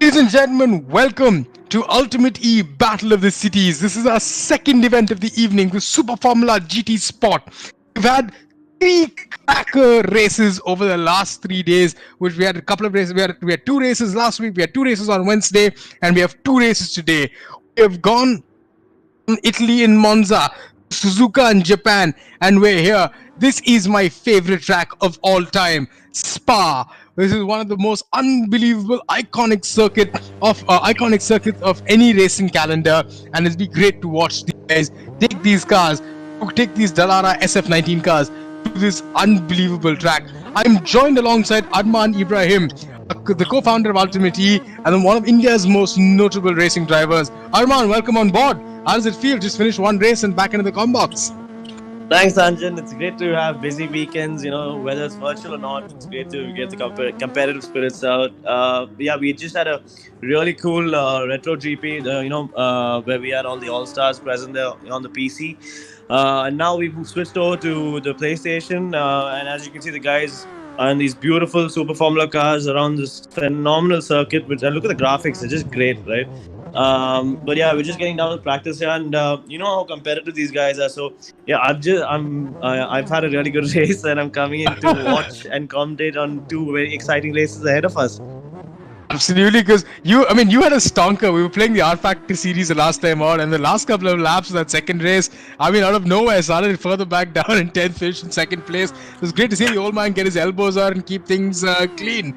Ladies and gentlemen, welcome to Ultimate E Battle of the Cities. This is our second event of the evening with Super Formula GT Sport. We've had three cracker races over the last 3 days, which we had a couple of races. We had two races last week, we had two races on Wednesday, and we have two races today. We have gone from Italy in Monza, Suzuka in Japan, and we're here. This is my favorite track of all time, Spa. This is one of the most unbelievable iconic circuits of any racing calendar, and it's been great to watch these guys take these cars, take these Dallara SF19 cars to this unbelievable track. I'm joined alongside Arman Ibrahim, the co-founder of Ultimate E and one of India's most notable racing drivers. Arman, welcome on board. How does it feel? Just finished one race and back into the combox. Thanks, Anjan. It's great to have busy weekends, whether it's virtual or not. It's great to get the competitive spirits out. We just had a really cool retro GP, where we had all the All-Stars present there on the PC. And now we've switched over to the PlayStation. And as you can see, the guys are in these beautiful Super Formula cars around this phenomenal circuit. And look at the graphics. They're just great, right? But yeah, we're just getting down to practice here, and you know how competitive these guys are. So yeah, I've had a really good race, and I'm coming in to watch and commentate on two very exciting races ahead of us. Absolutely, because you had a stonker. We were playing the R Factor series the last time out, and the last couple of laps of that second race, out of nowhere, started further back down in 10th, finished in second place. It was great to see the old man get his elbows out and keep things clean.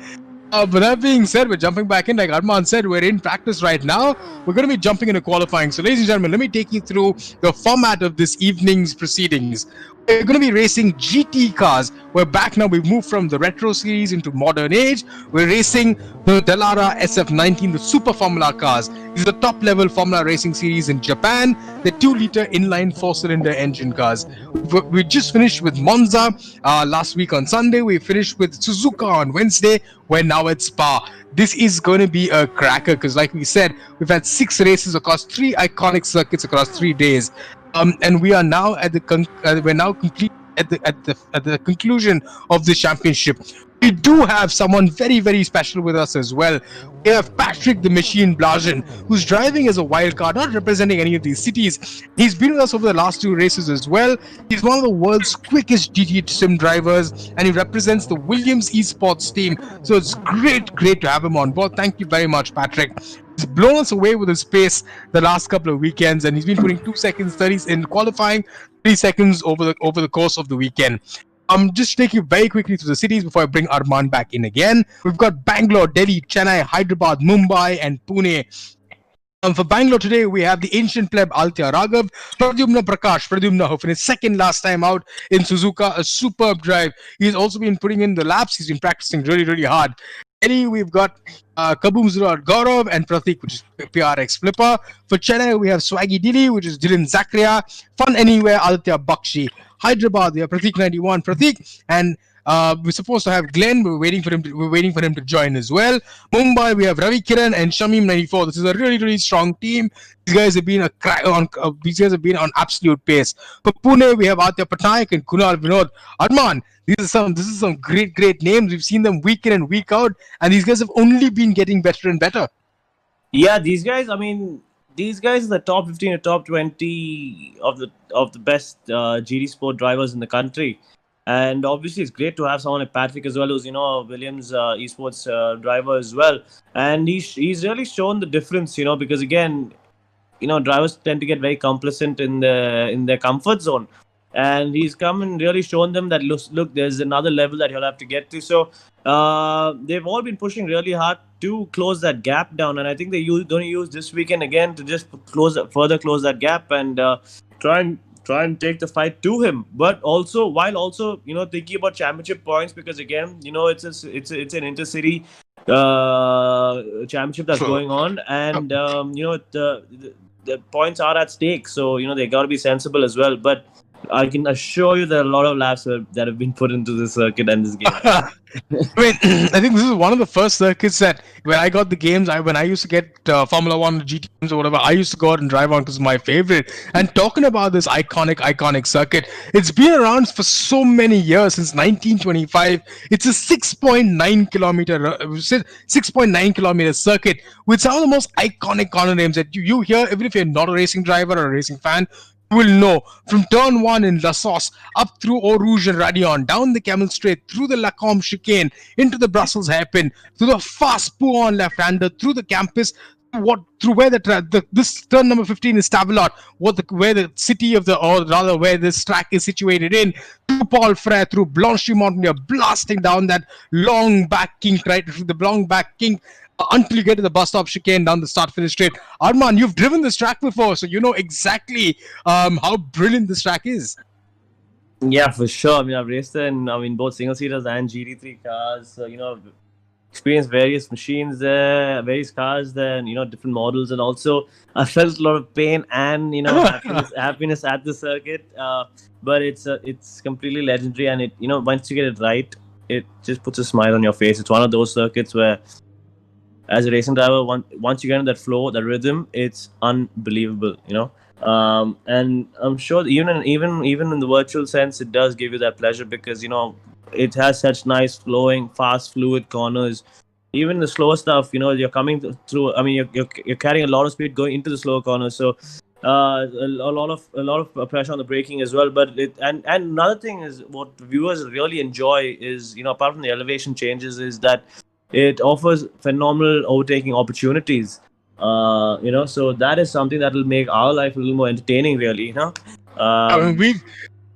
But that being said, we're jumping back in. Like Arman said, we're in practice right now. We're going to be jumping into qualifying. So, ladies and gentlemen, let me take you through the format of this evening's proceedings. We're going to be racing GT cars. We're back now. We've moved from the retro series into modern age. We're racing the Dallara SF19, the Super Formula cars. These are the top-level Formula racing series in Japan. The 2-liter inline 4-cylinder engine cars. We just finished with Monza last week on Sunday. We finished with Suzuka on Wednesday. We're now at Spa. This is going to be a cracker because, like we said, we've had 6 races across 3 iconic circuits across 3 days. And we are now at the conclusion of the championship. We do have someone very, very special with us as well. We have Patrick the Machine Blajan, who's driving as a wild card, not representing any of these cities. He's been with us over the last 2 races as well. He's one of the world's quickest GT sim drivers, and he represents the Williams Esports team. So it's great to have him on board. Thank you very much, Patrick. He's blown us away with his pace the last couple of weekends, and he's been putting 2 seconds 30s in qualifying, 3 seconds over the course of the weekend. Just take you very quickly through the cities before I bring Arman back in again. We've got Bangalore, Delhi, Chennai, Hyderabad, Mumbai, and Pune. For Bangalore today, we have the ancient pleb Altya Raghav, Pradyumna, who finished second last time out in Suzuka, a superb drive. He's also been putting in the laps. He's been practicing really, really hard. Delhi, we've got Kaboom Zura Gaurav and Pratik, which is PRX Flipper. For Chennai, we have Swaggy Dili, which is Dylan Zakaria. Fun Anywhere, Aditya Bakshi. Hyderabad, we have Pratik 91, Pratik, and we're supposed to have Glenn. We're waiting for him to join as well. Mumbai, we have Ravi Kiran and Shamim 94. This is a really, really strong team. These guys have been on absolute pace. For Pune, we have Aditya Patnaik and Kunal Vinod. Arman, this is some great names. We've seen them week in and week out, and these guys have only been getting better and better. Yeah, these guys are the top 15 or top 20 of the best GT Sport drivers in the country. And obviously, it's great to have someone like Patrick as well, who's a Williams esports driver as well. And he's really shown the difference, because again, drivers tend to get very complacent in their comfort zone. And he's come and really shown them that look, there's another level that he'll have to get to. So they've all been pushing really hard to close that gap down, and I think they're going to use this weekend again to just further close that gap and try and take the fight to him. But while also thinking about championship points, because again it's an intercity championship that's going on, and the points are at stake. So they got to be sensible as well. But I can assure you there are a lot of laps that have been put into this circuit and this game. I mean, I think this is one of the first circuits that when I got the games, when I used to get Formula One GT games or whatever, I used to go out and drive on because it's my favorite. And talking about this iconic circuit, it's been around for so many years since 1925. It's a 6.9 kilometer circuit with some of the most iconic corner names that you hear, even if you're not a racing driver or a racing fan. You will know from turn 1 in La Sauce up through Eau Rouge and Radion, down the Camel Straight, through the Lacombe chicane, into the Brussels hairpin, through the fast Pouon left-hander, through the campus, through where this turn number 15 is Stavelot, where the city of or rather where this track is situated in, through Paul Frere, through Blanchimont, you're blasting down that long back kink, right through the long back kink, until you get to the bus stop chicane down the start finish straight. Arman, you've driven this track before, so you know exactly how brilliant this track is. Yeah, for sure. I mean, I've raced in both single seaters and GT3 cars. So, experienced various machines there, various cars there, and different models. And also, I felt a lot of pain and happiness at the circuit. But it's completely legendary, and it once you get it right, it just puts a smile on your face. It's one of those circuits where, as a racing driver, once you get in that flow, that rhythm, it's unbelievable. And I'm sure even in the virtual sense, it does give you that pleasure because it has such nice flowing, fast, fluid corners. Even the slower stuff, you're coming through. I mean, you're carrying a lot of speed going into the slower corners, so a lot of pressure on the braking as well. But and another thing is what viewers really enjoy is apart from the elevation changes is that it offers phenomenal overtaking opportunities. So that is something that will make our life a little more entertaining, really. I mean, we've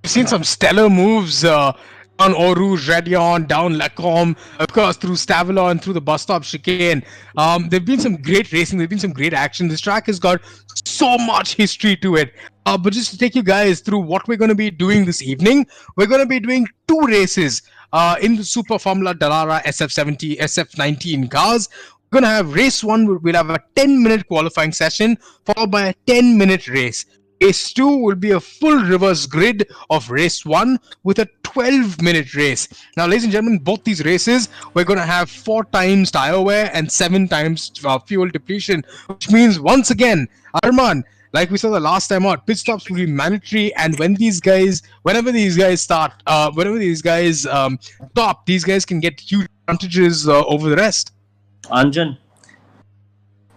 seen some stellar moves on Eau Rouge, Radion, down Lacombe, of course, through Stavelot, through the bus stop chicane. There've been some great racing. There've been some great action. This track has got so much history to it. But just to take you guys through what we're going to be doing this evening, we're going to be doing 2 races in the iSuperFormula Dallara SF70, SF19 cars. We're going to have race 1, we'll have a 10-minute qualifying session, followed by a 10-minute race. Race 2 will be a full reverse grid of race 1 with a 12-minute race. Now, ladies and gentlemen, both these races, we're going to have 4 times tire wear and 7 times fuel depletion, which means, once again, Arman, like we saw the last time out, pit stops will be mandatory, and whenever these guys stop, these guys can get huge advantages over the rest. Anjan,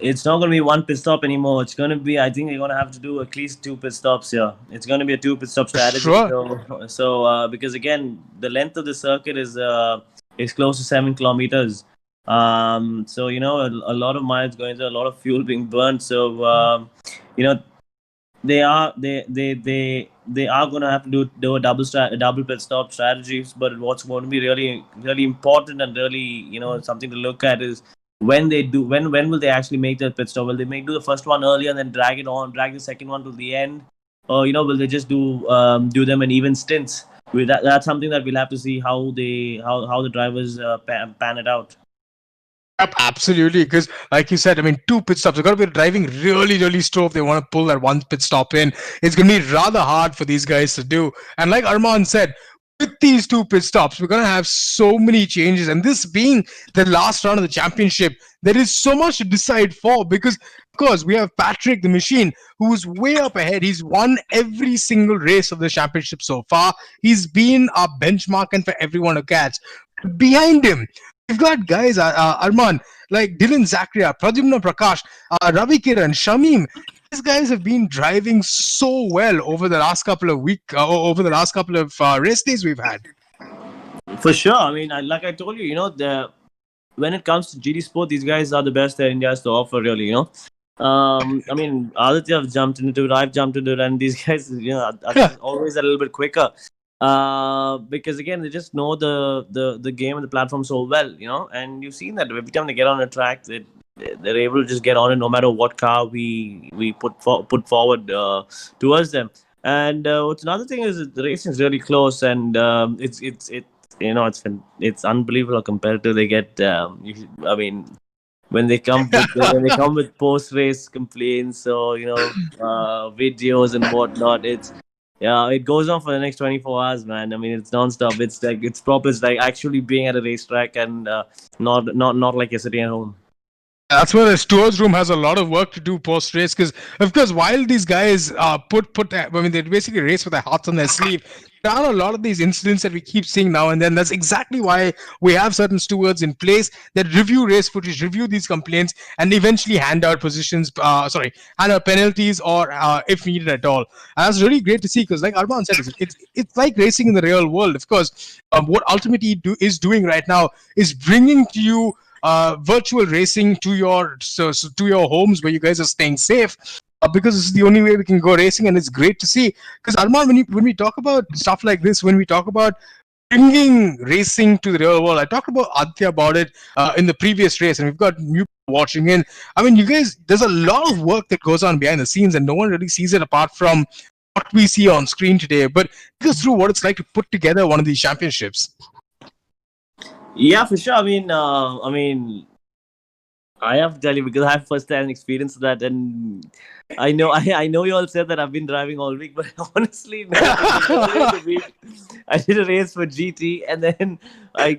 it's not going to be 1 pit stop anymore. It's going to be, I think you're going to have to do at least 2 pit stops here. It's going to be a 2 pit stop strategy. Sure. So because again, the length of the circuit is close to 7 kilometers. So a lot of miles going there, a lot of fuel being burned. So they are going to have to do a double pit stop strategies. But what's going to be really really important and really something to look at is when will they actually make that pit stop? Will they do the first one early and then drag the second one to the end, or will they just do them in even stints? That's something that we'll have to see how the drivers pan it out. Yep, absolutely. Because, like you said, I mean, 2 pit stops. They've got to be driving really, really slow if they want to pull that 1 pit stop in. It's going to be rather hard for these guys to do. And like Arman said, with these 2 pit stops, we're going to have so many changes. And this being the last round of the championship, there is so much to decide for because, of course, we have Patrick, the machine, who's way up ahead. He's won every single race of the championship so far. He's been our benchmark and for everyone to catch. Behind him, we've got guys, Arman, like Dylan Zakaria, Pradyumna Prakash, Ravi Kiran, Shamim. These guys have been driving so well over the last couple of race days we've had. For sure. I mean, like I told you, when it comes to GT Sport, these guys are the best that India has to offer, really, I mean, Aditya have jumped into it, I've jumped into it, and these guys, are always a little bit quicker. Because again, they just know the game and the platform so well, and you've seen that every time they get on a track, they're able to just get on it no matter what car we put forward towards them. And what's another thing is the racing is really close, and it's unbelievable how competitive they get. I mean, when they come with post race complaints or videos and whatnot, Yeah, it goes on for the next 24 hours, man. I mean, it's non-stop. It's like it's proper. It's like actually being at a racetrack and not like you're sitting at home. That's where the stewards room has a lot of work to do post race, because of course while these guys they basically race with their hearts on their sleeve. There are a lot of these incidents that we keep seeing now and then. That's exactly why we have certain stewards in place that review race footage, review these complaints, and eventually hand out hand out penalties or if needed at all. And that's really great to see, because like Arman said, it's like racing in the real world. Of course, what ultimately is doing right now is bringing to you virtual racing to your to your homes where you guys are staying safe, because this is the only way we can go racing, and it's great to see. Because Arman, when we talk about stuff like this, when we talk about bringing racing to the real world, I talked about Aditya about it in the previous race, and we've got new people watching in. I mean, you guys, there's a lot of work that goes on behind the scenes, and no one really sees it apart from what we see on screen today. But take us through what it's like to put together one of these championships. Yeah, for sure. I mean, I have to tell you because I have first-hand experience of that, and I know you all said that I've been driving all week, but honestly, no, I did a race for GT, and then I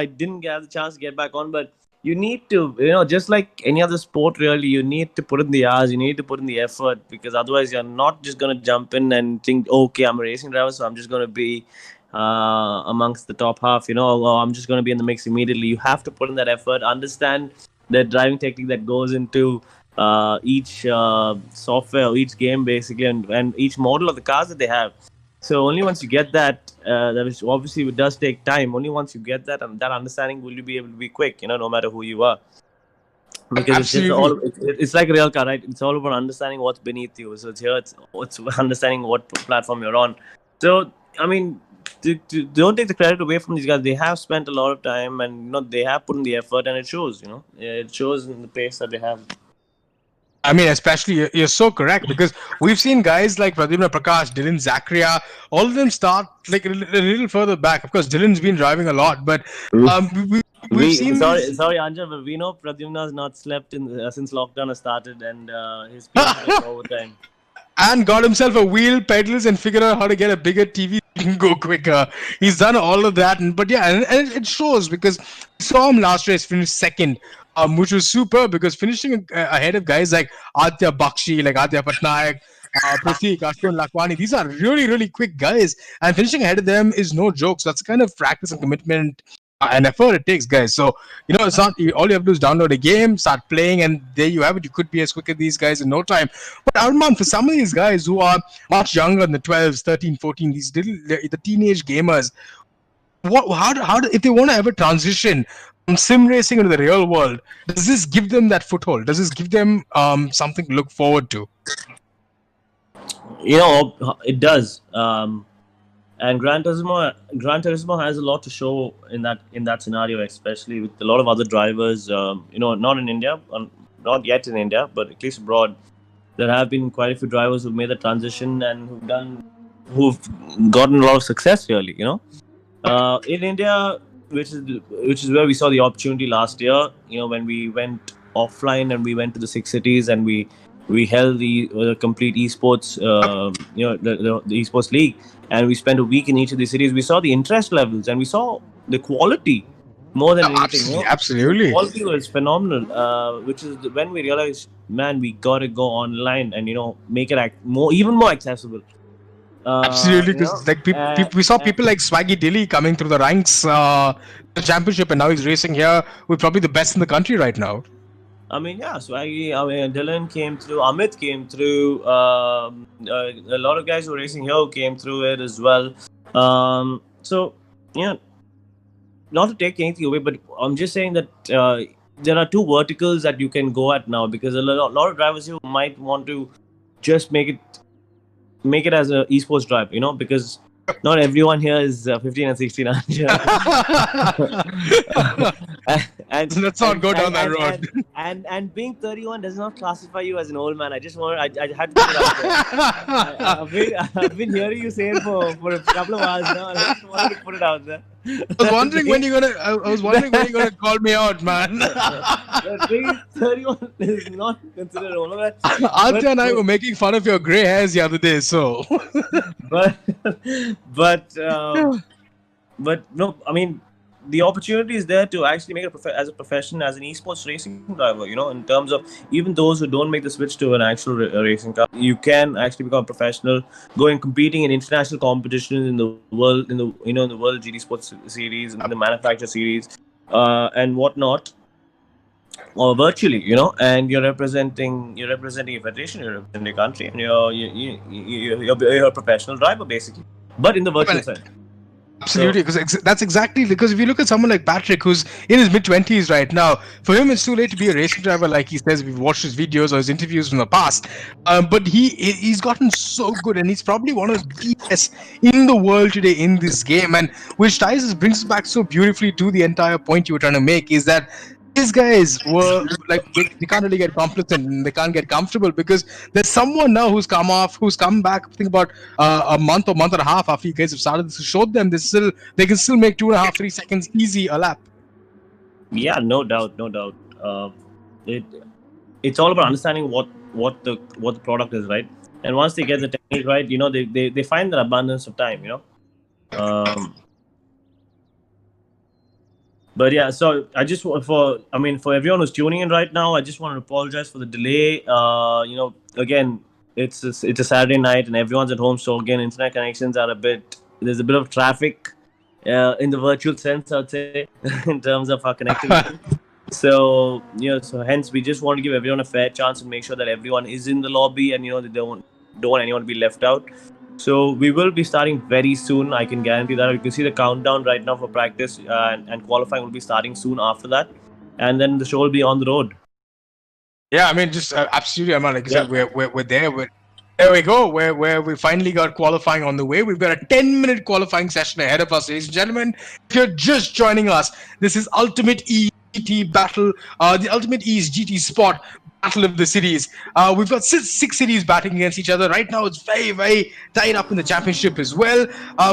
didn't get the chance to get back on. But you need to, just like any other sport, really, you need to put in the hours, you need to put in the effort, because otherwise you're not just gonna jump in and think, okay, I'm a racing driver, so I'm just gonna be amongst the top half, or I'm just gonna be in the mix immediately. You have to put in that effort, understand the driving technique that goes into each software or each game basically, and each model of the cars that they have. So only once you get that, that obviously it does take time. Only once you get that and that understanding will you be able to be quick, no matter who you are. Because it's like a real car, right? It's all about understanding what's beneath you. So it's understanding what platform you're on. So I mean, don't take the credit away from these guys. They have spent a lot of time, and they have put in the effort, and it shows. It shows in the pace that they have. I mean, especially you're so correct, because we've seen guys like Pradyumna Prakash, Dylan Zakaria, all of them start like a little further back. Of course, Dylan's been driving a lot, but we've seen. Sorry, Anja, but we know Pradyumna has not slept since lockdown has started, and his pace is overtime. And got himself a wheel, pedals, and figured out how to get a bigger TV so he can go quicker. He's done all of that, and it shows, because we saw him last race finish second, which was super, because finishing ahead of guys like Aditya Bakshi, like Aditya Patnaik, Pratik, Ashwin Lakwani, these are really, really quick guys, and finishing ahead of them is no joke. So that's the kind of practice and commitment and effort it takes, guys. So it's not all you have to do is download a game, start playing, and there you have it. You could be as quick as these guys in no time. But Arman, for some of these guys who are much younger than the 12s, 13, 14, the teenage gamers, how if they want to ever transition from sim racing into the real world, does this give them that foothold? Does this give them something to look forward to? It does. And Gran Turismo has a lot to show in that scenario, especially with a lot of other drivers. Not in India, not yet in India, but at least abroad, there have been quite a few drivers who've made the transition and who've gotten a lot of success. Really, in India, which is where we saw the opportunity last year. When we went offline and we went to the 6 cities and we held the complete esports, the esports league. And we spent a week in each of these cities. We saw the interest levels and we saw the quality more than anything. Absolutely. The quality was phenomenal, which is when we realized, man, we got to go online and, make it even more accessible. Absolutely, because we saw people like Swaggy Dilly coming through the ranks, the championship, and now he's racing here with probably the best in the country right now. I mean, yeah, Swaggy, Dylan came through, Amit came through, a lot of guys who were racing here came through it as well. So, not to take anything away, but I'm just saying that there are two verticals that you can go at now, because a lot of drivers here might want to just make it as an esports drive, because not everyone here is 15 and 16. And let's not go down that road. And being 31 does not classify you as an old man. I had to put it out there. I've been hearing you say it for a couple of hours now. I just wanted to put it out there. was wondering when you're gonna. I was wondering when you're gonna call me out, man. The thing is, 31 is not considered old. Adya and I were making fun of your grey hairs the other day, so. but but but no, I mean, the opportunity is there to actually make it as a profession, as an esports racing driver. In terms of even those who don't make the switch to an actual racing car, you can actually become a professional, going competing in international competitions in the world, in the World GD Sports Series, in the Manufacturer Series, and whatnot. Or virtually, and you're representing a federation, you're representing a country, and you're a professional driver basically, but in the virtual side. Absolutely, because that's exactly because if you look at someone like Patrick, who's in his mid-20s right now, for him it's too late to be a racing driver, like he says. We've watched his videos or his interviews from the past, but he's gotten so good, and he's probably one of the best in the world today in this game. And which brings us back so beautifully to the entire point you were trying to make, is that these guys were like they can't really get complacent and they can't get comfortable because there's someone now who's come back. Think about a month or month and a half after you guys have started this, showed them they can still make 2.5-3 seconds easy a lap. Yeah, no doubt. It's all about understanding what the product is, right? And once they get the technique right, they find that abundance of time, But yeah, so I just for everyone who's tuning in right now, I just want to apologize for the delay. Again, it's a Saturday night and everyone's at home, so again, internet connections are there's a bit of traffic in the virtual sense, I'd say, in terms of our connectivity. So hence we just want to give everyone a fair chance and make sure that everyone is in the lobby and they don't want anyone to be left out. So we will be starting very soon. I can guarantee that. You can see the countdown right now for practice, and qualifying will be starting soon after that, and then the show will be on the road. Yeah, I mean, just absolutely. I mean, like I said, we're there. There we go. Where we finally got qualifying on the way. We've got a 10-minute qualifying session ahead of us, ladies and gentlemen. If you're just joining us, this is Ultimate GT Battle, the Ultimate E's GT Sport Battle of the Cities. We've got six cities battling against each other. Right now, it's very, very tight up in the championship as well.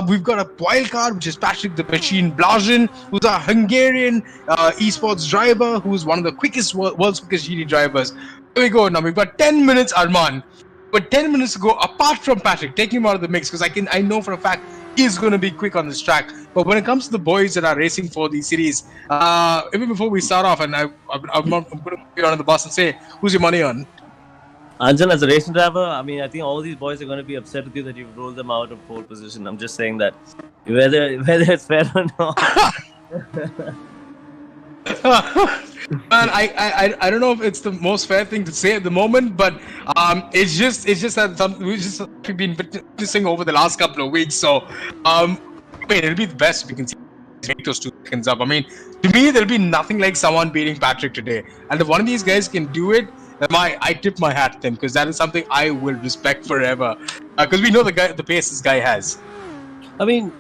We've got a wild card, which is Patrick the Machine Blažin, who's a Hungarian esports driver, who's one of the world's quickest GT drivers. Here we go. Now, we've got 10 minutes, Arman. But 10 minutes to go, apart from Patrick, taking him out of the mix, because I know for a fact he's going to be quick on this track. But when it comes to the boys that are racing for these cities, even before we start off, and I'm going to get on the bus and say, who's your money on? Anjan, as a racing driver, I think all these boys are going to be upset with you that you've rolled them out of pole position. I'm just saying that, whether it's fair or not. Man, I don't know if it's the most fair thing to say at the moment, but it's just that we've been witnessing over the last couple of weeks. So, it'll be the best if we can make those 2 seconds up. I mean, to me, there'll be nothing like someone beating Patrick today. And if one of these guys can do it, then I tip my hat to them, because that is something I will respect forever. Because we know the pace this guy has. I mean,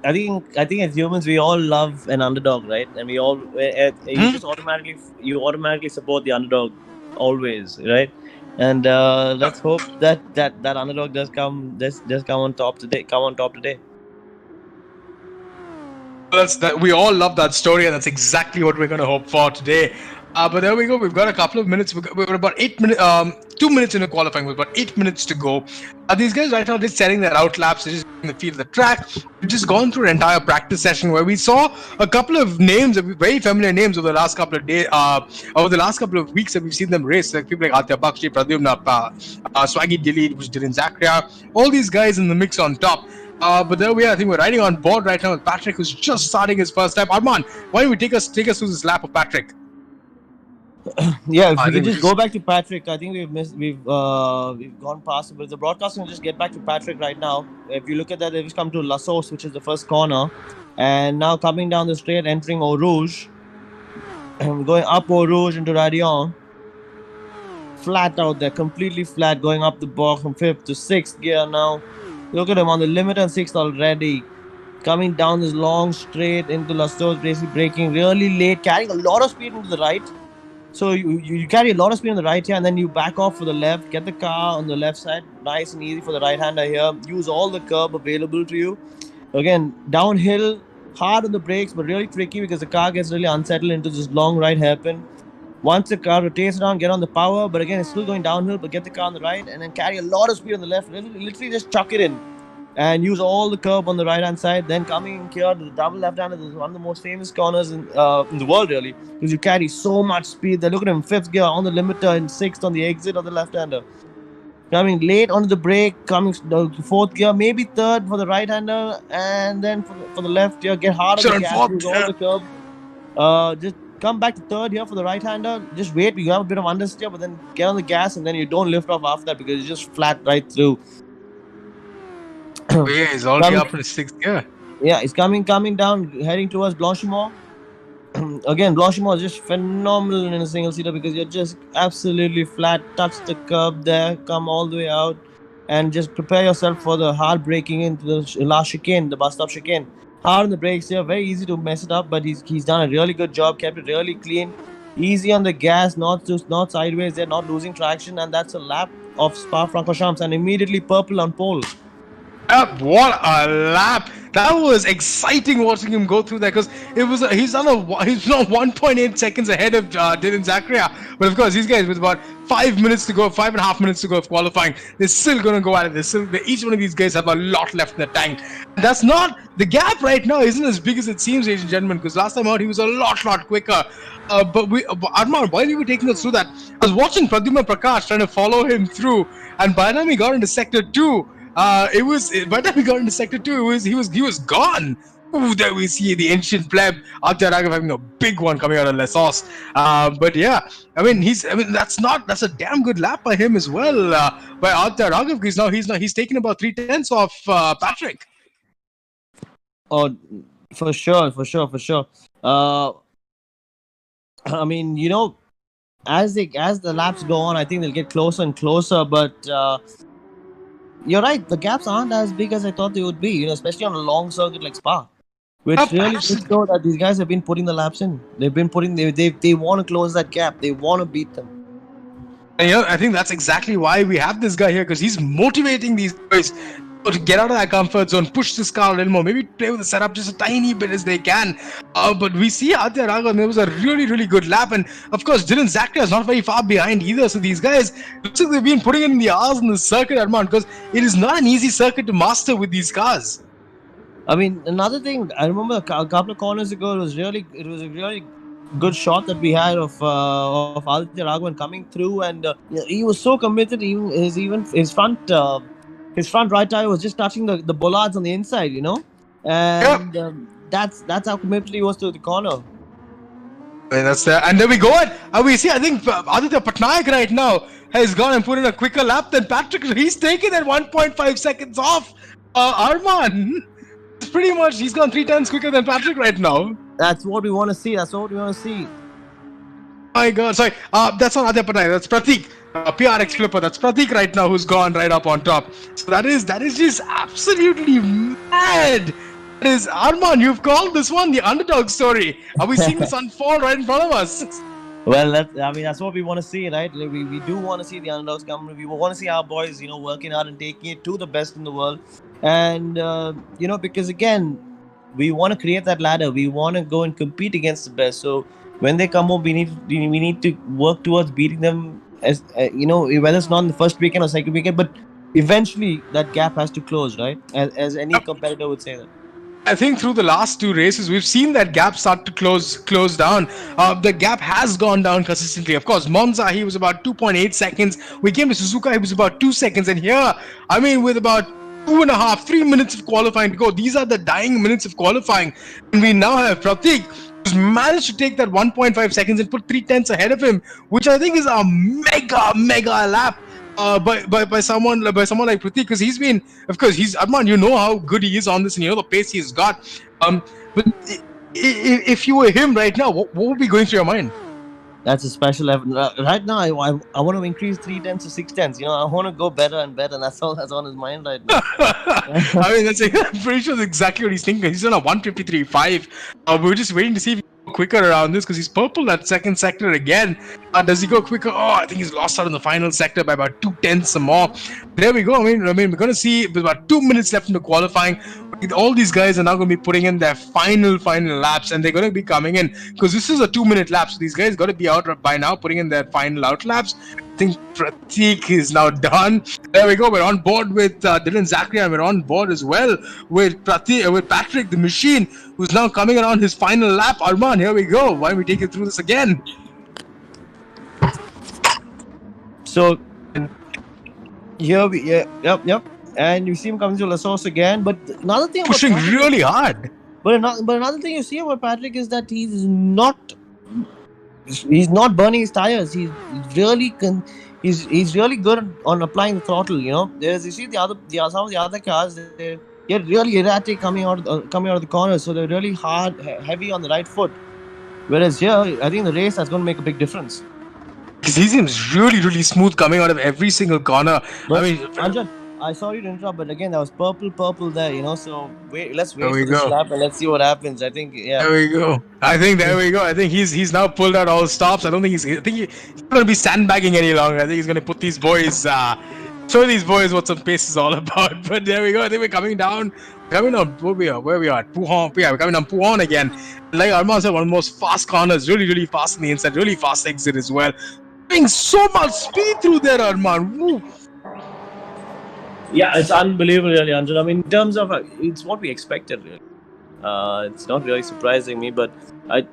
I think as humans we all love an underdog, right? And we all just automatically support the underdog always, right? And let's hope that underdog does come on top today. We all love that story, and that's exactly what we're going to hope for today. But there we go. We've got a couple of minutes. We're about 8 minutes, 2 minutes into qualifying. We've got 8 minutes to go. These guys right now, they're setting their out laps. They're just in the field of the track. We've just gone through an entire practice session where we saw a couple of names, very familiar names over the last couple of days, over the last couple of weeks that we've seen them race. Like people like Atya Bakshi, Pradyumna, Swaggy Dilly, which is Dylan Zachariah. All these guys in the mix on top. But there we are. I think we're riding on board right now with Patrick, who's just starting his first lap. Arman, why don't we take us through this lap of Patrick? Yeah, if we can just go back to Patrick, I think we've gone past it. But the broadcast can just get back to Patrick right now. If you look at that, they've just come to La Sauce, which is the first corner, and now coming down the straight, entering Eau Rouge, and going up Eau Rouge into Radion. Flat out there, completely flat, going up the box from 5th to 6th gear now. Look at him on the limit on 6th already. Coming down this long straight into La Sauce, basically braking really late, carrying a lot of speed into the right. So you carry a lot of speed on the right here, and then you back off for the left, get the car on the left side, nice and easy for the right-hander here. Use all the curb available to you. Again, downhill, hard on the brakes, but really tricky because the car gets really unsettled into this long right hairpin. Once the car rotates around, get on the power, but again, it's still going downhill, but get the car on the right and then carry a lot of speed on the left. Literally just chuck it in and use all the curb on the right-hand side. Then coming here to the double left-hander, this is one of the most famous corners in the world, really, because you carry so much speed. They look at him, 5th gear on the limiter and 6th on the exit of the left-hander. Coming late onto the brake, coming to 4th gear, maybe 3rd for the right-hander, and then for the left gear, get hard on the gas, use all the curb. Just come back to 3rd here for the right-hander. Just wait, you have a bit of understeer, but then get on the gas, and then you don't lift off after that because it's just flat right through. Oh, yeah, he's already up in the 6th gear. Yeah, he's coming down, heading towards Blanchimont. Again, Blanchimont is just phenomenal in a single seater because you're just absolutely flat. Touch the curb there, come all the way out, and just prepare yourself for the hard braking into the last chicane, the bus stop chicane. Hard on the brakes here, very easy to mess it up, but he's done a really good job, kept it really clean. Easy on the gas, not sideways, they're not losing traction, and that's a lap of Spa-Francorchamps and immediately purple on pole. What a lap! That was exciting watching him go through that because he's on 1.8 seconds ahead of Dylan Zakaria. But of course, these guys with about 5 minutes to go, 5.5 minutes to go of qualifying, they're still gonna go at it. Each one of these guys have a lot left in the tank. That's not the gap right now. Isn't as big as it seems, ladies and gentlemen. Because last time out he was a lot quicker. But Arman, while we were taking us through that, I was watching Pradyumna Prakash trying to follow him through, and by the time he got into sector 2. By the time we got into sector 2, he was gone. Ooh, there we see the ancient pleb Aditya Raghav having a big one coming out of La Sauce. But yeah, that's a damn good lap by him as well. By Aditya Raghav, because he's taken about 3/10 off Patrick. Oh, for sure. I mean, as the laps go on, I think they'll get closer and closer, but. You're right. The gaps aren't as big as I thought they would be. Especially on a long circuit like Spa, which really shows that these guys have been putting the laps in. They've been putting. They want to close that gap. They want to beat them. And I think that's exactly why we have this guy here, because he's motivating these guys to get out of that comfort zone, push this car a little more, maybe play with the setup just a tiny bit as they can. But we see Aditya Raghav, there was a really good lap, and of course Dylan Zakaria is not very far behind either. So these guys, looks like they've been putting in the hours in the circuit, Arman, because it is not an easy circuit to master with these cars. I mean, another thing, I remember a couple of corners ago, it was a really good shot that we had of Aditya Raghavan coming through, and he was so committed. Even his front right tire was just touching the bollards on the inside, and that's how committed he was to the corner. And that's there. And there we go. And we see, I think Aditya Patnaik right now has gone and put in a quicker lap than Patrick. He's taken that 1.5 seconds off. Arman, pretty much, he's gone 3/10 quicker than Patrick right now. That's what we want to see. My God, sorry. That's not Aditya Patnaik. That's Pratik. PRX Flipper. That's Pratik right now, who's gone right up on top. So that is just absolutely mad. That is, Arman, you've called this one the underdog story. Are we seeing this unfold right in front of us? Well, that's what we want to see, right? We do want to see the underdogs come. We want to see our boys, working hard and taking it to the best in the world. And because again, we want to create that ladder. We want to go and compete against the best. So when they come home, we need to work towards beating them. As whether it's not in the first weekend or second weekend, but eventually that gap has to close, right? As any competitor would say that. I think through the last 2 races, we've seen that gap start to close down. The gap has gone down consistently. Of course, Monza, he was about 2.8 seconds. We came to Suzuka, he was about 2 seconds. And here, with about 2.5, 3 minutes of qualifying to go, these are the dying minutes of qualifying. And we now have Pratik, who's managed to take that 1.5 seconds and put 3/10 ahead of him, which I think is a mega lap. By someone like Pratik, because he's been, of course, Arman, how good he is on this, and the pace he's got. But if you were him right now, what would be going through your mind? That's a special effort. Right now, I want to increase 3/10 to 6/10. I want to go better and better, and that's all that's on his mind right now. I'm pretty sure that's exactly what he's thinking. He's on a 153.5. We're just waiting to see if he quicker around this because he's purple that second sector again. Does he go quicker? Oh, I think he's lost out in the final sector by about 2/10 or more. There we go. I mean, we're going to see with about 2 minutes left in the qualifying. All these guys are now going to be putting in their final laps, and they're going to be coming in because this is a 2-minute lap. So these guys got to be out by now, putting in their final out laps. I think Pratik is now done. There we go. We're on board with Dylan Zakaria, and we're on board as well with Patrick the Machine, who's now coming around his final lap. Arman, here we go. Why don't we take you through this again? So here we yep. And you see him coming to La Source again. But another thing pushing about Patrick, really hard. But another thing you see about Patrick is that he's not burning his tires. He's really good on applying the throttle. You know, you see some of the other cars, they're really erratic coming out of the corners, so they're really heavy on the right foot. Whereas here, I think the race that's going to make a big difference. Because he seems really smooth coming out of every single corner. But, I mean, Anjan, I sorry to interrupt, but again, that was purple there, you know. So let's wait for this lap and let's see what happens. I think, There we go. I think he's now pulled out all stops. I don't think he's going to be sandbagging any longer. I think he's going to put these boys, show these boys what some pace is all about. But there we go. I think we're coming down where we are. Puhon. Yeah, we're coming down Puhon again. Like Arman said, one of the most fast corners, really fast on the inside, really fast exit as well. Doing so much speed through there, Arman. Woo. Yeah, it's unbelievable, really, Anjan. I mean, in terms of it's what we expected, really. It's not really surprising me, but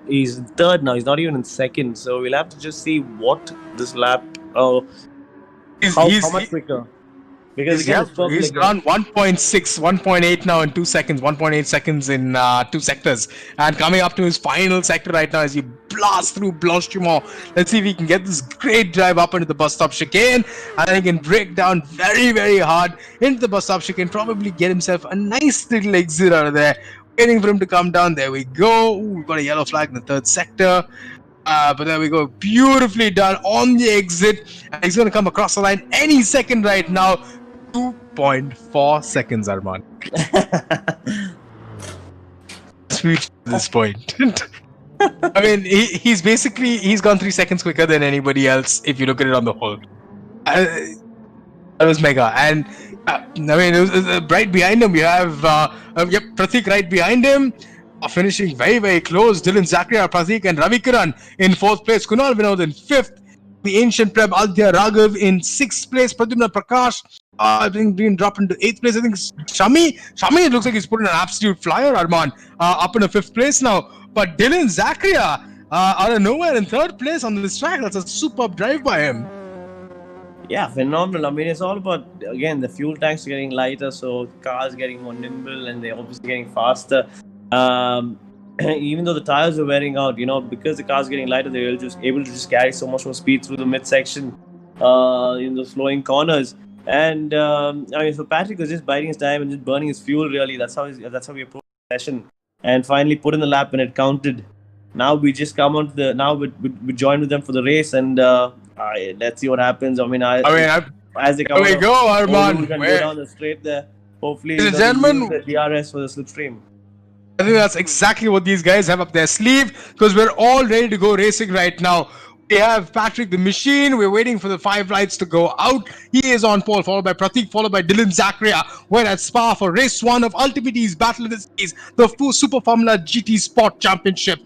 he's in third now. He's not even in second, so we'll have to just see what this lap. How much quicker? Because he's around 1.6, 1.8 now in 2 seconds, 1.8 seconds in 2 sectors, and coming up to his final sector right now as he blasts through Blanchimont. Let's see if he can get this great drive up into the bus stop chicane, and then he can break down very hard into the bus stop chicane, probably get himself a nice little exit out of there. Waiting for him to come down. There we go. Ooh, we've got a yellow flag in the third sector. But there we go. Beautifully done on the exit. And he's going to come across the line any second right now. 2.4 seconds, Arman. Sweet at this point. I mean, he's gone 3 seconds quicker than anybody else if you look at it on the whole. That was mega. And I mean, it was right behind him. We have Pratik right behind him. Finishing very close. Dylan Zakaria, Pratik, and Ravikiran in 4th place. Kunal Vinod in 5th. The Ancient Preb Aditya Raghav in 6th place. Pradyumna Prakash being dropped into 8th place. I think Shami, it looks like he's put in an absolute flyer, Arman, up in 5th place now. But Dylan Zakaria out of nowhere in 3rd place on this track. That's a superb drive by him. Yeah, phenomenal. I mean, it's all about, again, the fuel tanks are getting lighter, so cars getting more nimble and they're obviously getting faster. Even though the tires are wearing out, you know, because the cars are getting lighter, they're just able to just carry so much more speed through the midsection in those flowing corners. And I mean, so Patrick was just biding his time and just burning his fuel. Really, that's how we approached the session, and finally put in the lap when it counted. Now we just come on to we join with them for the race, and let's see what happens. I mean, as they come, there we go, Arman. We can go down the straight there. Hopefully, ladies and gentlemen, the DRS for the slipstream. I think that's exactly what these guys have up their sleeve, because we're all ready to go racing right now. We have Patrick the Machine. We're waiting for the 5 lights to go out. He is on pole, followed by Pratik, followed by Dylan Zakaria. We're at Spa for race 1 of Ultimate's Battle of the Seas, the iSuperFormula GT Sport Championship.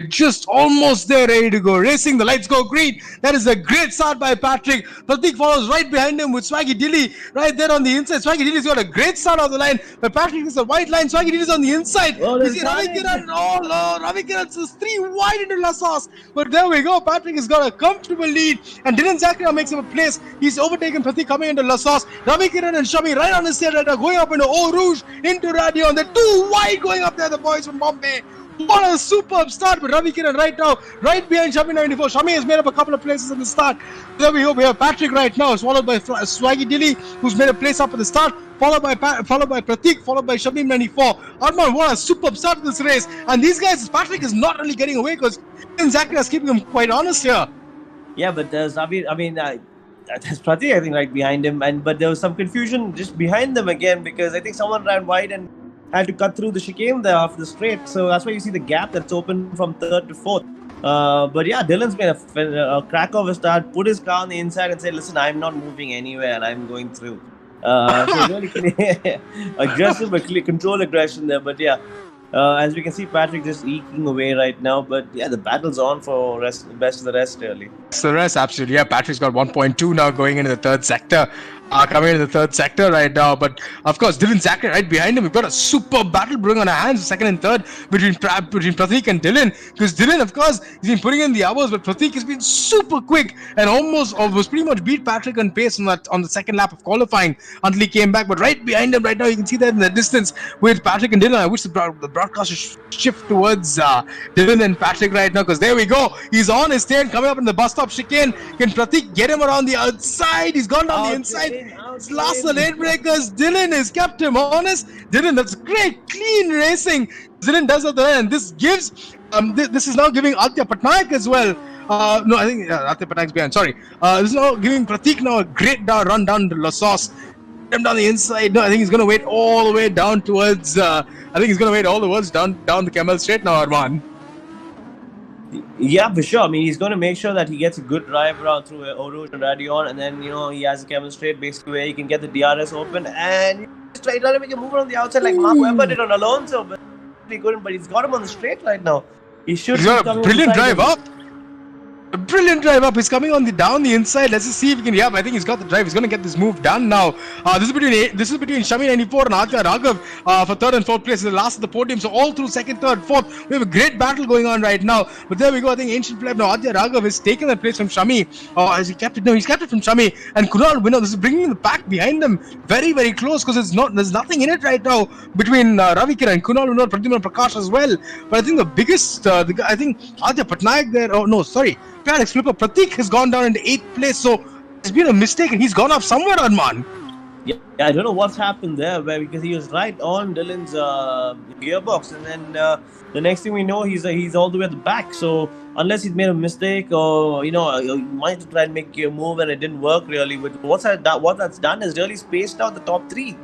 Just almost there, ready to go racing. The lights go green. That is a great start by Patrick. Pratik follows right behind him with Swaggy Dilly right there on the inside. Swaggy Dilly's got a great start on the line, but Patrick is a white line. Swaggy Dilly's on the inside. You see Ravikiran. Oh no, Ravikiran's just 3 wide into La Sauce. But there we go. Patrick has got a comfortable lead, and Dylan Zakaria makes him a place. He's overtaken Pratik coming into La Sauce. Ravikiran and Shami right on his tail right, going up into Eau Rouge into Radio, and they're 2 wide going up there. The boys from Bombay. What a superb start with Ravikiran right now, right behind Shami 94. Shami has made up a couple of places at the start. There we go. We have Patrick right now, followed by Swaggy Dilly, who's made a place up at the start, followed by Pratik, followed by Shami 94. Arman, what a superb start to this race. And these guys, Patrick is not really getting away because Zakaria is keeping him quite honest here. Yeah, but there's there's Pratik, I think, right behind him, but there was some confusion just behind them again, because I think someone ran wide and had to cut through the chicane there after the straight. So that's why you see the gap that's open from third to fourth. But yeah, Dylan's made a crack of a start, put his car on the inside and said, listen, I'm not moving anywhere and I'm going through. So really aggressive, but controlled aggression there. But yeah, as we can see, Patrick just eking away right now. But yeah, the battle's on for best of the rest, really. It's the rest, absolutely. Yeah, Patrick's got 1.2 now going into the third sector. Coming into the third sector right now. But of course, Dylan Zachary right behind him. We've got a super battle brewing on our hands, second and third, between Pratik and Dylan. Because Dylan, of course, he's been putting in the hours, but Pratik has been super quick and almost pretty much beat Patrick on pace on the second lap of qualifying until he came back. But right behind him right now, you can see that in the distance with Patrick and Dylan. I wish the broadcast should shift towards Dylan and Patrick right now, because there we go. He's on his tail coming up in the bus stop chicane. Can Pratik get him around the outside? He's gone down the inside. Lost the lane breakers. Dylan has kept him honest. Dylan, that's great, clean racing. Dylan does at the end, and this gives this is now giving Aditya Patnaik as well. No, I think Aditya Patnaik's behind. Sorry, this is now giving Pratik now a great run down to La Sauce. Him down the inside. No, I think he's gonna wait all the way down towards. I think he's gonna wait all the way down the Camel Straight now, Arman. Yeah, for sure. I mean, he's going to make sure that he gets a good drive around through Oruj and Radion, and then, he has a Camel Straight basically where he can get the DRS open and just try to make a move on the outside like Mark Webber did on Alonso, but he couldn't. But he's got him on the straight right now. He's got a brilliant drive up. A brilliant drive up. He's coming on down the inside. Let's just see if he can. Yeah, I think he's got the drive. He's going to get this move done now. This is between Shami 94 and Aditya Raghav for third and fourth place. The last of the podium. So all through second, third, fourth, we have a great battle going on right now. But there we go. I think Ancient Pleb now. Aditya Raghav has taken that place from Shami. As he kept it. No, he's kept it from Shami. And Kunal Vinod. This is bringing the pack behind them very, very close, because there's nothing in it right now between Ravi Kiran, Kunal Vinod, Pradyumna Prakash as well. But I think the biggest, I think Aditya Patnaik there. Oh no, sorry. Alex Flipper, Pratik has gone down into 8th place, so it's been a mistake and he's gone up somewhere, Arman. Yeah, I don't know what's happened there, because he was right on Dylan's gearbox, and then the next thing we know, he's all the way at the back. So unless he's made a mistake, or you might try and make a move and it didn't work really. But what that's done is really spaced out the top three.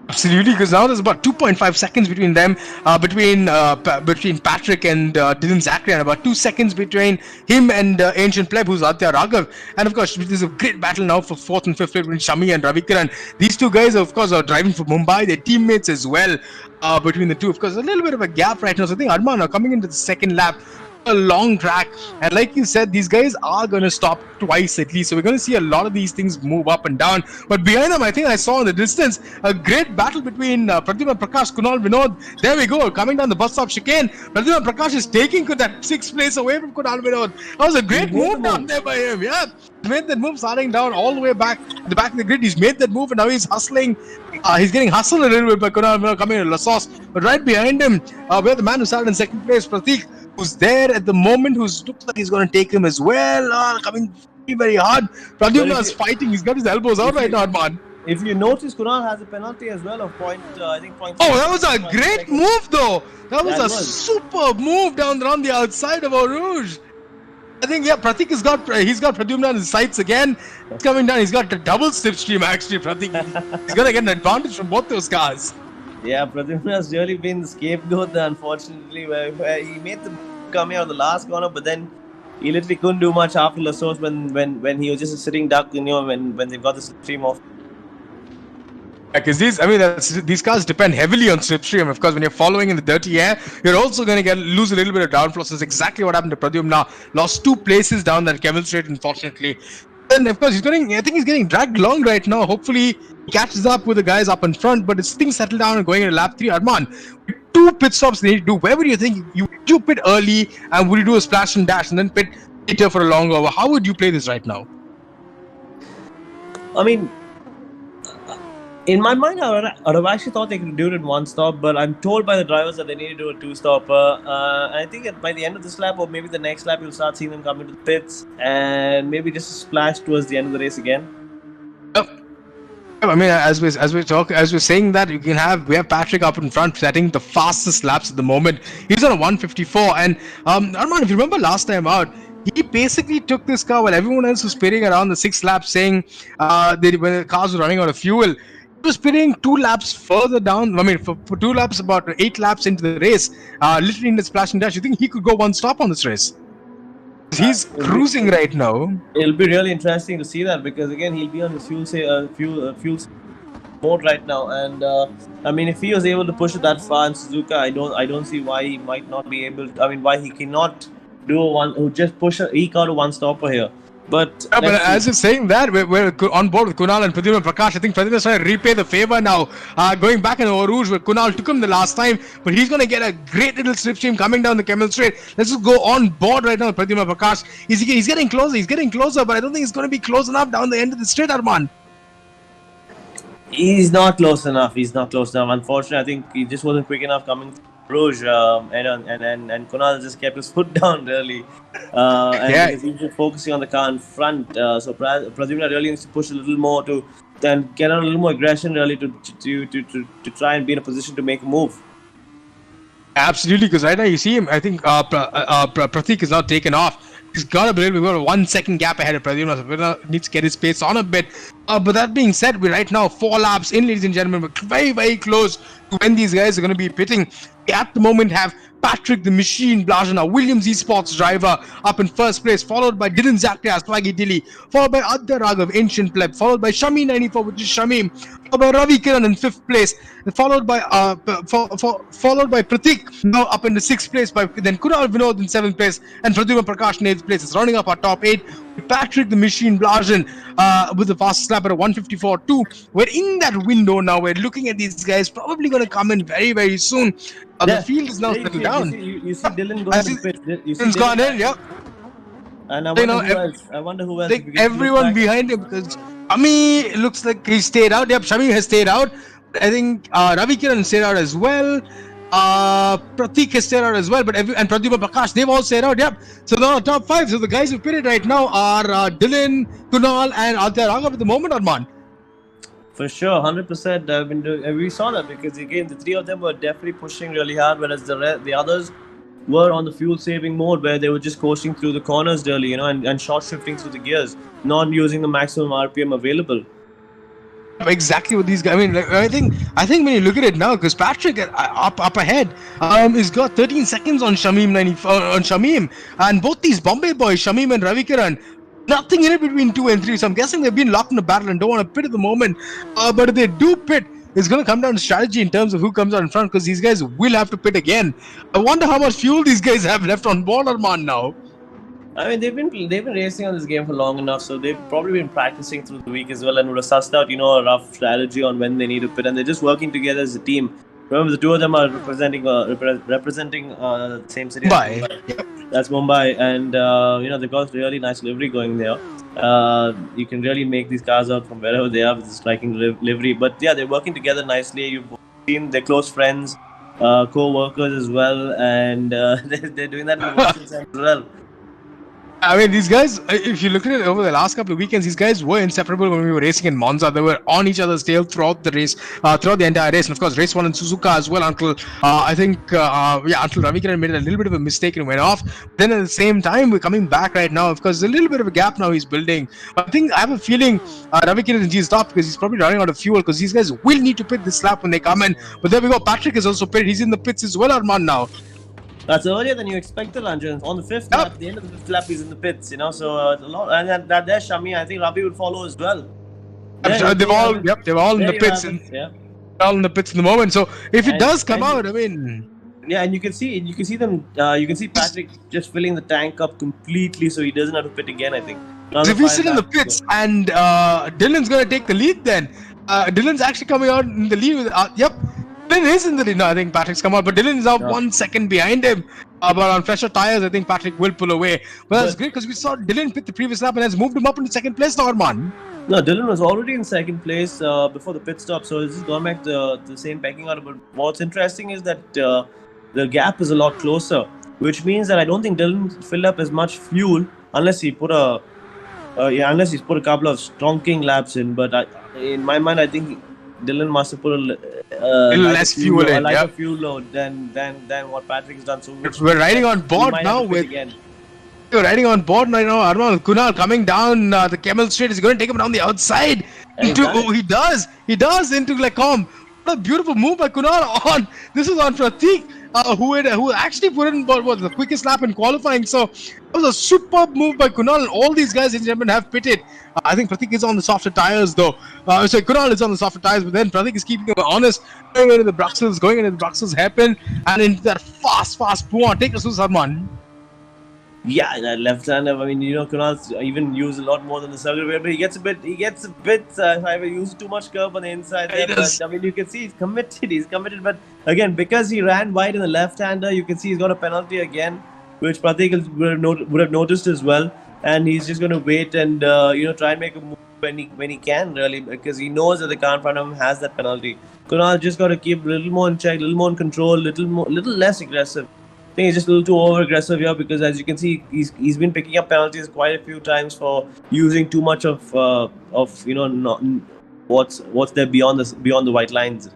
Absolutely, because now there's about 2.5 seconds between them, between Patrick and Dylan Zachary, and about 2 seconds between him and Ancient Pleb, who's Aditya Raghav. And of course, there's a great battle now for 4th and 5th place between Shami and Ravi Kiran. These two guys, of course, are driving for Mumbai. They're teammates as well. Between the two, of course, a little bit of a gap right now. So I think Arman are coming into the second lap. A long track, and like you said, these guys are going to stop twice at least, so we're going to see a lot of these things move up and down. But behind them, I think I saw in the distance a great battle between Pradyumna Prakash, Kunal Vinod. There we go, coming down the bus stop chicane. Pradyumna Prakash is taking that 6th place away from Kunal Vinod. That was a great move down there by him. Yeah, he made that move, starting down all the way back at the back of the grid. He's made that move, and now he's hustling. He's getting hustled a little bit by Kunal Vinod coming in La Sauce. But right behind him, we're the man who started in 2nd place, Pratik, who's there at the moment, who looks like he's going to take him as well. Coming very, very hard. Pradyumna is fighting. He's got his elbows out right now, man. If you notice, Kunal has a penalty as well of point. Oh, that was a great move, though. That was a superb move down around the outside of Oruj. I think, yeah, Pratik he's got Pradyumna on his sights again. He's coming down. He's got a double slipstream, actually, Pratik. He's going to get an advantage from both those cars. Yeah, Pradyumna has really been the scapegoat, unfortunately, where he made the coming out of the last corner, but then he literally couldn't do much after La Sauce when he was just a sitting duck, when they've got the slipstream off. Because these cars depend heavily on slipstream. Of course, when you're following in the dirty air, you're also going to lose a little bit of downflow. So that's exactly what happened to Pradyumna. Lost 2 places down that Camel Straight, unfortunately. And of course, I think he's getting dragged along right now. Hopefully, he catches up with the guys up in front. But as things settle down and going into lap 3, Arman, 2 pit stops they need to do. Where would you think you pit early, and would you do a splash and dash and then pit later for a long over? How would you play this right now? I mean, in my mind, I would have actually thought they could do it in 1 stop, but I'm told by the drivers that they need to do a 2-stopper. I think by the end of this lap, or maybe the next lap, you'll start seeing them come into the pits and maybe just splash towards the end of the race again. I mean, as we're saying that, we have Patrick up in front setting the fastest laps at the moment. He's on a 154, and Arman, if you remember last time out, he basically took this car while everyone else was pitting around the 6th lap, saying when the cars were running out of fuel. was pitting 2 laps further down. I mean, for 2 laps, about 8 laps into the race, literally in the splash and dash. You think he could go one stop on this race? He's cruising right now. It'll be really interesting to see that, because again he'll be on his fuel mode right now, and I mean, if he was able to push it that far in Suzuka, I don't see why he might not be able. Why he cannot do just eke out a one stopper here. But as you're saying that, we're on board with Kunal and Pradyumna Prakash. I think Pradyumna is trying to repay the favor now. Going back in Eau Rouge, where Kunal took him the last time, but he's going to get a great little slipstream coming down the Kemmel Straight. Let's just go on board right now with Pradyumna Prakash. He's getting closer, but I don't think he's going to be close enough down the end of the straight, Arman. He's not close enough. Unfortunately, I think he just wasn't quick enough coming through Rouge, and Kunal just kept his foot down really, and he was just focusing on the car in front. So Pradyumna really needs to push a little more to then get on a little more aggression really to try and be in a position to make a move. Absolutely, because right now you see him. I think Pratik is now taken off. He's got we've got a 1 second gap ahead of Pradyumna, so Pradyumna needs to get his pace on a bit. But that being said, we're right now 4 laps in, ladies and gentlemen. We're very, very close to when these guys are going to be pitting. We at the moment have Patrick the Machine Blajana, Williams Esports driver, up in first place, followed by Dylan Zacharias, Swaggy Dilly, followed by Adya Raghav, Ancient Pleb, followed by Shami 94, which is Shamim, followed by Ravi Kiran in 5th place, followed by Pratik, now up in the 6th place, then Kunal Vinod in 7th place, and Pradyumna Prakash in 8th place. It's rounding up our top 8. Patrick the Machine Blajan with the fastest lap at a 154.2. We're in that window now. We're looking at these guys probably going to come in very, very soon. The field is now settled down. You see Dylan going to the pit. Dylan's gone in, yeah. And I wonder who else. Everyone behind him, because Shami looks like he stayed out. Yep, Shami has stayed out. I think Ravi Kiran stayed out as well. Pratik has stayed out as well, and Pradyumna Prakash, they've all stayed out. Yep. So now top 5. So the guys who pitted right now are Dylan, Kunal, and Adya Raghav at the moment, Arman. For sure, 100%. We saw that, because again the 3 of them were definitely pushing really hard, whereas the others were on the fuel saving mode, where they were just coasting through the corners really, and short shifting through the gears, not using the maximum RPM available. Exactly what these guys. I mean, I think when you look at it now, because Patrick up ahead, he's got 13 seconds on Shamim, and both these Bombay boys, Shamim and Ravi Kiran, nothing in it between 2 and 3. So I'm guessing they've been locked in a battle and don't want to pit at the moment. But if they do pit, it's going to come down to strategy in terms of who comes out in front, because these guys will have to pit again. I wonder how much fuel these guys have left on board, Arman, now. I mean, they've been racing on this game for long enough, so they've probably been practicing through the week as well, and would have sussed out, a rough strategy on when they need to pit, and they're just working together as a team. Remember, the 2 of them are representing the same city. Mumbai. Yep. That's Mumbai, and they've got a really nice livery going there. You can really make these cars out from wherever they are with the striking livery. But yeah, they're working together nicely. You've seen they're close friends, co-workers as well, and they're doing that in the as well. I mean, these guys, if you look at it over the last couple of weekends, these guys were inseparable when we were racing in Monza. They were on each other's tail throughout the race, throughout the entire race. And of course, race 1 in Suzuka as well, until until Ravi Kiran made a little bit of a mistake and went off. Then at the same time, we're coming back right now. Of course, there's a little bit of a gap now he's building. But I have a feeling Ravi Kiran is stopped because he's probably running out of fuel, because these guys will need to pit this lap when they come in. But there we go. Patrick is also pitted. He's in the pits as well, Arman, now. That's earlier than you expected, Ranjan. On the 5th lap, at the end of the 5th lap, he's in the pits, So a lot, and that there's Shami. I think Ravi would follow as well. They're all in the pits. All in the pits in the moment. So if it does come out, I mean. Yeah, and you can see them. You can see Patrick just filling the tank up completely, so he doesn't have to pit again. I think. If we sit in the pits and Dylan's gonna take the lead, then Dylan's actually coming out in the lead with. Dylan is in the lead. No, I think Patrick's come out, but Dylan is now 1 second behind him. But on fresher tires, I think Patrick will pull away. But that's great, because we saw Dylan pit the previous lap and has moved him up into 2nd place now, Arman. No, Dylan was already in 2nd place before the pit stop, so it's gone back to the same pecking order. But what's interesting is that the gap is a lot closer, which means that I don't think Dylan filled up as much fuel unless he put a couple of stonking laps in. But in my mind, I think Dylan must have put a little less fuel in, fuel load than what Patrick's done. So we're riding on board now with. You're riding on board right now. Arman, Kunal coming down the Camel Straight is going to take him down the outside. He does. He does into Lecom. What a beautiful move by Kunal on. This is on Pratik, who actually put in what the quickest lap in qualifying. So it was a superb move by Kunal. And all these guys in German have pitted. I think Pratik is on the softer tires though. So Kunal is on the softer tires, but then Pratik is keeping him honest. Going into the Bruxelles hairpin, and into that fast Puan. Take us to Sarman. Yeah, that left hander. I mean, Kunal's even used a lot more than the circuit wheel, but he gets a bit. I used too much curve on the inside there. But, I mean, you can see he's committed. But again, because he ran wide in the left-hander, you can see he's got a penalty again, which Pratik would have noticed as well. And he's just going to wait and try and make a move when he can really, because he knows that the car in front of him has that penalty. Kunal just got to keep a little more in check, a little more in control, little less aggressive. I think he's just a little too over aggressive here, because as you can see, he's been picking up penalties quite a few times for using too much of not what's there beyond the white lines.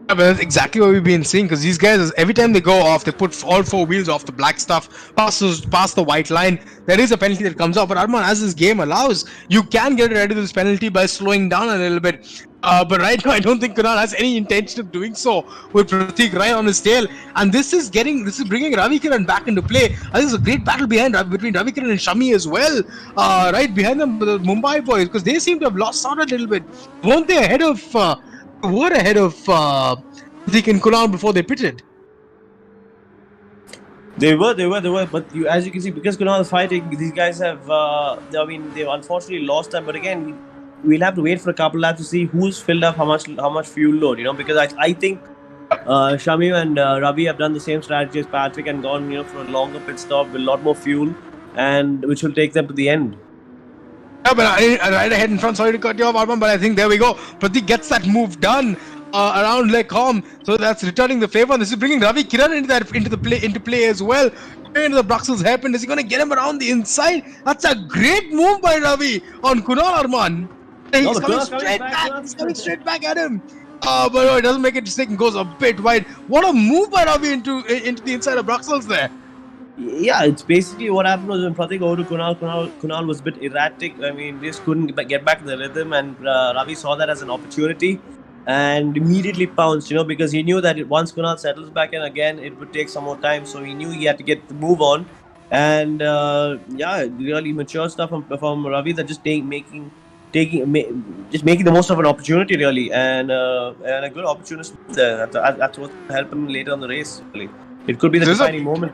Yeah, but that's exactly what we've been seeing, because these guys, every time they go off, they put all four wheels off the black stuff, past the white line. There is a penalty that comes off, but Arman, as this game allows, you can get rid of this penalty by slowing down a little bit. But right now, I don't think Kunal has any intention of doing so with Pratik right on his tail. And this is bringing Ravi Kiran back into play. I think there's a great battle between Ravi Kiran and Shami as well. Right behind them, the Mumbai boys, because they seem to have lost out a little bit. Weren't they ahead of Pratik and Kunal before they pitted? They were, but as you can see, because Kunal is fighting, these guys have, they've unfortunately lost time. But again, we'll have to wait for a couple laps to see who's filled up how much fuel load, because I think Shami and Ravi have done the same strategy as Patrick and gone, for a longer pit stop with a lot more fuel, and which will take them to the end. Yeah, but right ahead in front, sorry to cut you off, Arman, but I think there we go. Pratik gets that move done around Lecom, so that's returning the favor. And this is bringing Ravi Kiran into play as well. Into the Bruxelles hairpin. Is he going to get him around the inside? That's a great move by Ravi on Kunal, Arman. He's coming straight back at him. But no, it doesn't make a mistake and goes a bit wide. What a move by Ravi into the inside of Bruxelles there. Yeah, it's basically what happened was when Pratik over to Kunal was a bit erratic. I mean, just couldn't get back in the rhythm, and Ravi saw that as an opportunity and immediately pounced, because he knew that once Kunal settles back in again, it would take some more time. So he knew he had to get the move on. And really mature stuff from Ravi, that just making the most of an opportunity really, and a good opportunity there. That's what helped him later on the race. Really, it could be the defining moment.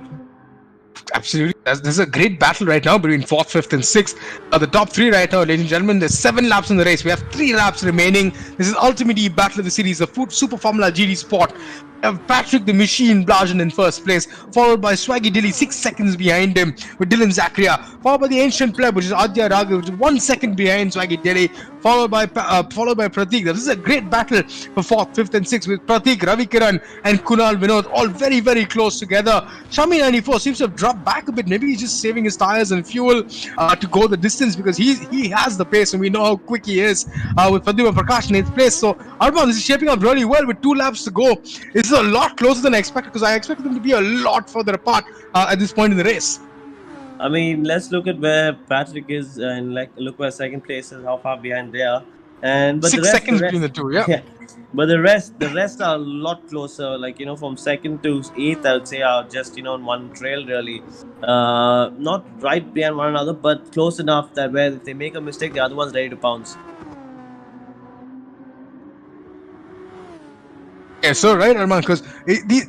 Absolutely. There's a great battle right now between 4th, 5th and 6th. The top 3 right now, ladies and gentlemen. There's 7 laps in the race. We have 3 laps remaining. This is ultimately battle of the series, the iSuperFormula GD Sport. We have Patrick the Machine Blajan in first place, followed by Swaggy Dilly 6 seconds behind him with Dylan Zakaria, followed by the Ancient Pleb, which is Adya Raghav, which is 1 second behind Swaggy Dilly, followed by Pratik. This is a great battle for 4th, 5th and 6th with Pratik, Ravi Kiran and Kunal Vinod all very, very close together. Shami 94 seems to have dropped back a bit. Maybe he's just saving his tires and fuel to go the distance, because he has the pace and we know how quick he is with Pradyumna Prakash in 8th place. So Arman, this is shaping up really well with 2 laps to go. This is a lot closer than I expected, because I expected them to be a lot further apart at this point in the race. I mean, let's look at where Patrick is and look where second place is, how far behind they are. But 6 seconds between the two, yeah. But the rest are a lot closer. From 2nd to 8th, I would say are just on one trail really. Not right behind one another, but close enough that where if they make a mistake, the other one's ready to pounce. Yeah, so right, Arman, because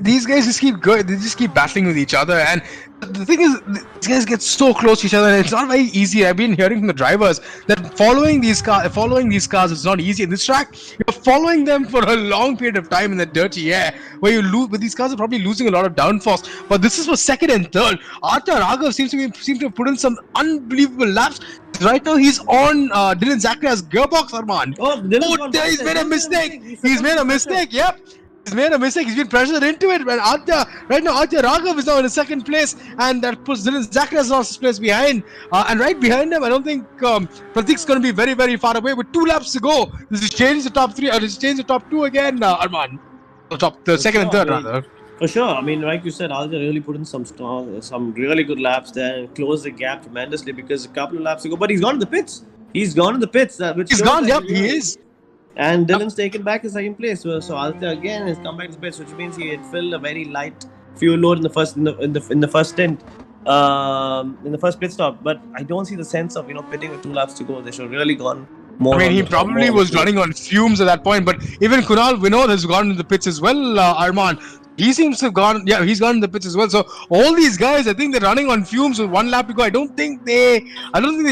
these guys just keep going, they just keep battling with each other, and the thing is, these guys get so close to each other, and it's not very easy. I've been hearing from the drivers that following these cars is not easy. In this track, you're following them for a long period of time in the dirty air, where you lose. But these cars are probably losing a lot of downforce. But this is for 2nd and 3rd. Arta Raghav seems to have put in some unbelievable laps. Right now, he's on Dylan Zakaria's gearbox, Arman. He's made a mistake. He's made a mistake. Yep. He's made a mistake. He's been pressured into it. And right now, Adya Raghav is now in 2nd place, and that puts Dylan Zakaria's last place behind. And right behind him, I don't think Pratik's going to be very, very far away. With 2 laps to go, this is change the top 3, or this is change the top 2 again, Arman. The 2nd and 3rd, rather. For sure. I mean, like you said, Alja really put in some really good laps there and closed the gap tremendously because a couple of laps ago. But he's gone to the pits. He's gone to the pits, which He's shows gone. that Yep, he is. And Yep. Dylan's taken back his second place. So Alta again has come back to the pits, which means he had filled a very light fuel load in the first in the first stint, in the first pit stop. But I don't see the sense of pitting with 2 laps to go. They should have really gone more. I mean, he probably was running on fumes at that point. But even Kunal Vinod has gone to the pits as well. Arman, he seems to have gone. Yeah, he's gone to the pits as well. So all these guys, I think they're running on fumes with 1 lap to go. I don't think they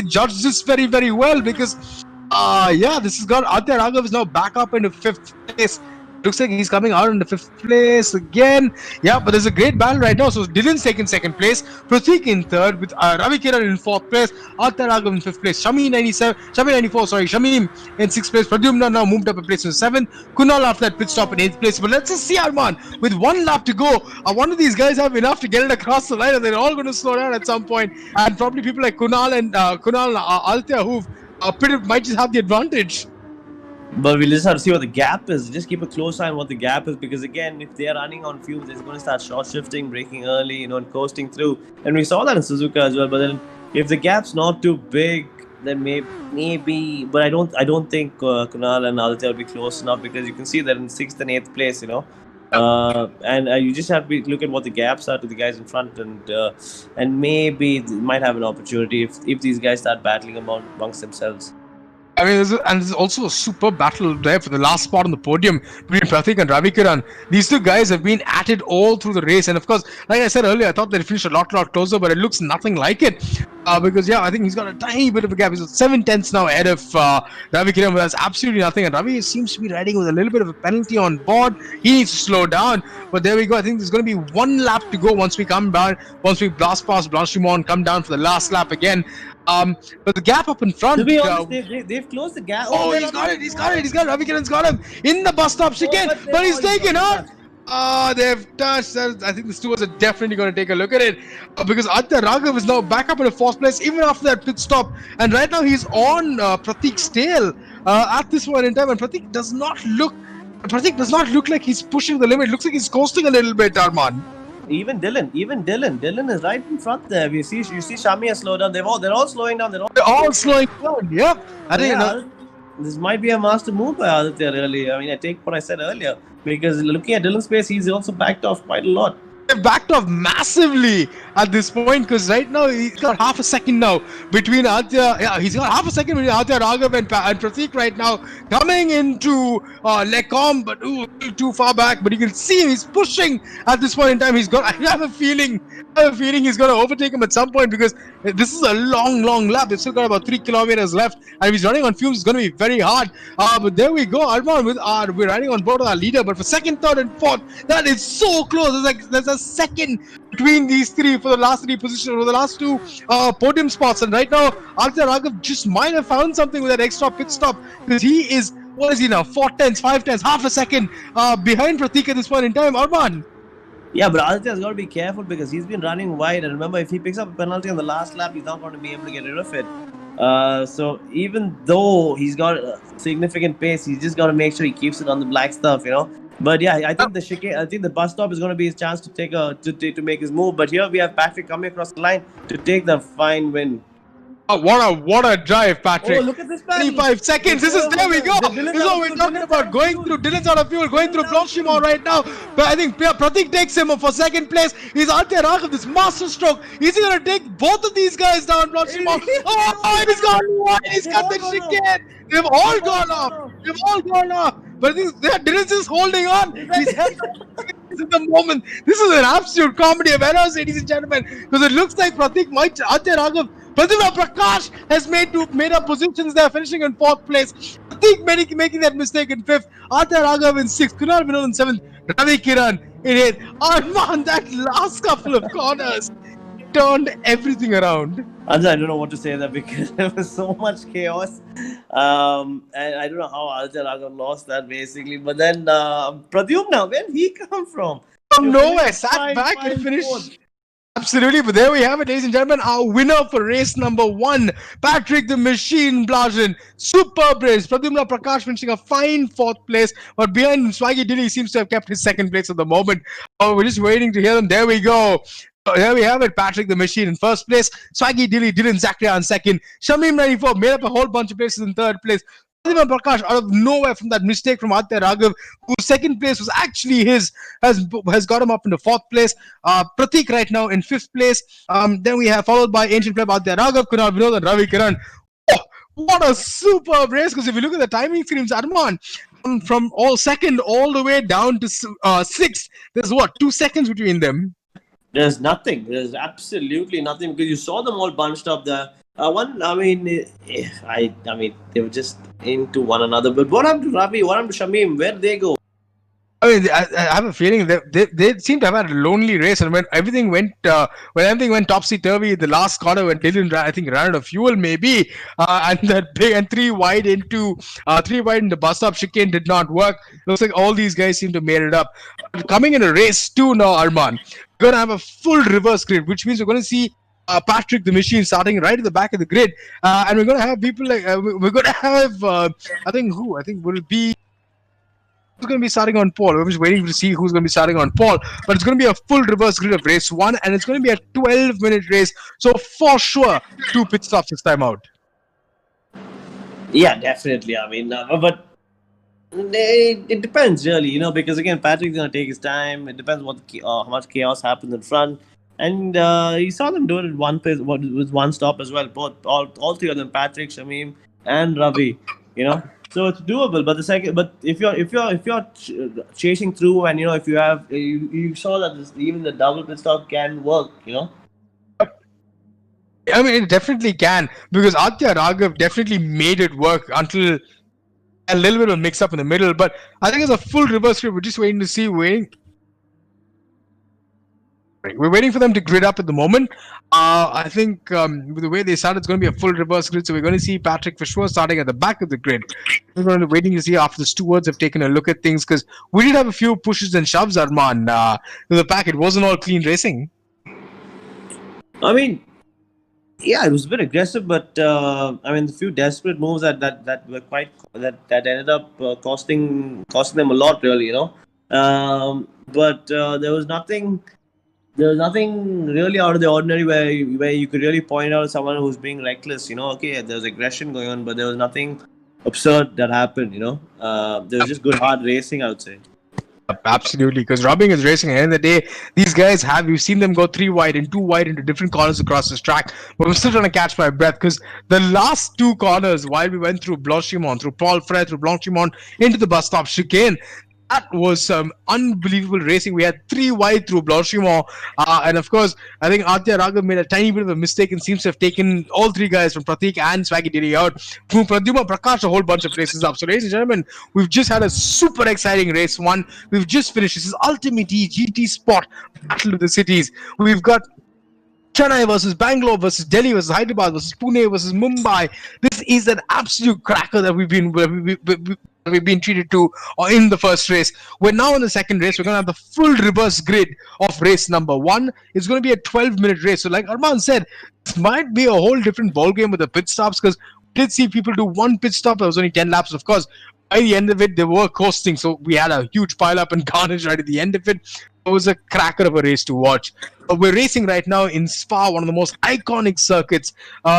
judged this very, very well because. Yeah, this has got Aditya Raghav is now back up into 5th place. Looks like he's coming out in the 5th place again. Yeah, but there's a great battle right now. So Dylan's taken 2nd place, Pratik in 3rd, with Ravi Kiran in 4th place, Aditya Raghav in 5th place, Shami 94, Shamim in 6th place, Pradyumna now moved up a place in 7th, Kunal after that pit stop in 8th place. But let's just see, Arman, with 1 lap to go, one of these guys have enough to get it across the line, and they're all going to slow down at some point. And probably people like Kunal and Aditya who've might just have the advantage. But we'll just have to see what the gap is. Just keep a close eye on what the gap is, because again, if they are running on fumes, they're going to start short shifting, braking early, and coasting through. And we saw that in Suzuka as well. But then, if the gap's not too big, then maybe. But I don't think Kunal and Aditya will be close enough, because you can see they're in 6th and 8th place. And you just have to look at what the gaps are to the guys in front, and maybe they might have an opportunity if these guys start battling amongst themselves. I mean, there's also a super battle there for the last spot on the podium between Pratik and Ravi Kiran. These 2 guys have been at it all through the race, and of course, like I said earlier, I thought they'd finished a lot closer, but it looks nothing like it. Because I think he's got a tiny bit of a gap. He's 7/10 now ahead of Ravi Kiran, but that's absolutely nothing. And Ravi seems to be riding with a little bit of a penalty on board. He needs to slow down. But there we go. I think there's going to be 1 lap to go once we blast past Blanchimont, come down for the last lap again. But the gap up in front. To be honest, they've closed the gap. Oh, he's got it. Ravi Kiran's got him in the bus stop chicane, but he's taken out. They've touched. I think the stewards are definitely going to take a look at it, because Aditya Raghav is now back up in the 4th place, even after that pit stop. And right now he's on Pratik's tail at this point in time, and Pratik does not look like he's pushing the limit. Looks like he's coasting a little bit, Arman. Even Dylan is right in front there. You see Shami has slowed down. They're all slowing down. They're all slowing down. Yep. I think this might be a master move by Aditya. Really, I mean, I take what I said earlier, because looking at Dylan's pace, he's also backed off quite a lot. They've backed off massively at this point, because right now he's got half a second now between Aditya. Yeah, he's got half a second between Aditya Raghav and Pratik right now, coming into Lecom, but too far back. But you can see him, he's pushing at this point in time. I have a feeling he's going to overtake him at some point, because this is a long lap. They've still got about 3 kilometers left, and if he's running on fumes, it's going to be very hard. But there we go, Arman, we're riding on board with our leader. But for 2nd, 3rd, and 4th, that is so close. There's a second between these 3 for the last 3 positions, for the last 2 podium spots. And right now, Aditya Raghav just might have found something with that extra pit stop, because he is, what is he now, 4/10, 5/10, half a second behind Pratik at this point in time, Arman. Yeah, but Aditya's got to be careful, because he's been running wide, and remember, if he picks up a penalty on the last lap, he's not going to be able to get rid of it. So even though he's got a significant pace, he's just got to make sure he keeps it on the black stuff, But yeah, I think the bus stop is going to be his chance to to make his move. But here we have Patrick coming across the line to take the fine win. Oh, what a drive, Patrick. Oh, look at this battle. 25 seconds. There we go. This is what we're talking about. Going through Dylan's out of fuel, going through Blanchimont right now. But I think Pratik takes him for 2nd place. He's Aditya Raghav, this master stroke. Is he going to take both of these guys down, Blanchimont? Oh, he's gone wide. He's got the chicane. They've all gone off. But I think Dylan's just holding on. He's in the moment. This is an absolute comedy of errors, ladies and gentlemen. Because it looks like Aditya Raghav, Pratibha Prakash has made up positions there, finishing in 4th place. Pratik making that mistake in 5th. Aditya Raghav in 6th. Kunal Vinod in 7th. Ravi Kiran in 8th. Arman, that last couple of corners turned everything around. Anja, I don't know what to say there, because there was so much chaos. And I don't know how Aditya Raghav lost that, basically. But then Pradyumna, where did he come from? From nowhere, sat back and finished. Absolutely, but there we have it, ladies and gentlemen. Our winner for race number 1, Patrick the Machine Blajan. Superb race. Pradyumna Prakash finishing a fine 4th place, but behind Swaggy Dilly seems to have kept his 2nd place at the moment. Oh, we're just waiting to hear them. There we go. There we have it. Patrick the Machine in 1st place. Swaggy Dilly, Dylan Zachariah in 2nd. Shamim 94 made up a whole bunch of places in 3rd place. Pradyumna Prakash out of nowhere from that mistake from Aditya Raghav, whose 2nd place was actually his, has got him up into 4th place. Pratik right now in 5th place. Then we have followed by Ancient Pleb Aditya Raghav, Kunal Vinod and Ravi Kiran. Oh, what a superb race, because if you look at the timing screens, Arman, from all 2nd all the way down to 6th, there's what, 2 seconds between them. There's nothing. There's absolutely nothing, because you saw them all bunched up there. I mean, they were just into one another. But what happened to Ravi? What happened to Shamim? Where did they go? I mean, I have a feeling that they seem to have had a lonely race, and when everything went topsy turvy, the last corner when Dylan ran out of fuel maybe, and that big and 3 wide into bus stop chicane did not work. Looks like all these guys seem to made it up. Coming in a race 2 now, Arman, we're gonna have a full reverse grid, which means we're gonna see Patrick the Machine starting right at the back of the grid, and we're gonna have people like we're gonna have I think will it be. Who's going to be starting on pole? We're just waiting to see who's going to be starting on pole. But it's going to be a full reverse grid of race 1, and it's going to be a 12-minute race. So for sure, 2 pit stops this time out. Yeah, definitely. I mean, but it depends really, because again, Patrick's going to take his time. It depends how much chaos happens in front. And you saw them do it in one place with one stop as well. All 3 of them, Patrick, Shamim, and Ravi. So it's doable, but if you're chasing through, and if you have you saw that even the double pit stop can work. I mean, it definitely can, because Aditya Raghav definitely made it work until a little bit of a mix up in the middle. But I think it's a full reverse grid. We're just waiting to see. We're waiting for them to grid up at the moment. I think with the way they started, it's going to be a full reverse grid. So we're going to see Patrick for sure starting at the back of the grid. We're going to be waiting to see after the stewards have taken a look at things, because we did have a few pushes and shoves, Arman, to the pack. It wasn't all clean racing. I mean, yeah, it was a bit aggressive, but I mean, the few desperate moves that were that ended up costing them a lot, really, But there was nothing really out of the ordinary where you could really point out someone who's being reckless. Okay, there was aggression going on, but there was nothing absurd that happened. There was just good hard racing, I would say. Absolutely, because rubbing is racing. At the end of the day, these guys we've seen them go 3 wide and 2 wide into different corners across this track. But I'm still trying to catch my breath, because the last 2 corners, while we went through Blanchimont, through Paul Frere, through Blanchimont, into the bus stop chicane, that was some unbelievable racing. We had 3 wide through Blanchimont, and of course, I think Aditya Raghav made a tiny bit of a mistake and seems to have taken all 3 guys from Pratik and Swaggy Dilly out. From Pradyumna Prakash, a whole bunch of races up. So, ladies and gentlemen, we've just had a super exciting race 1. We've just finished. This is Ultimate GT Sport Battle of the Cities. We've got Chennai versus Bangalore versus Delhi versus Hyderabad versus Pune versus Mumbai. This is an absolute cracker that we've been treated to in the first race. We're now in the second race. We're going to have the full reverse grid of race number 1. It's going to be a 12-minute race. So like Arman said, this might be a whole different ballgame with the pit stops, because we did see people do 1 pit stop. There was only 10 laps. Of course, by the end of it, they were coasting. So we had a huge pile-up and carnage right at the end of it. It was a cracker of a race to watch. We're racing right now in Spa, one of the most iconic circuits,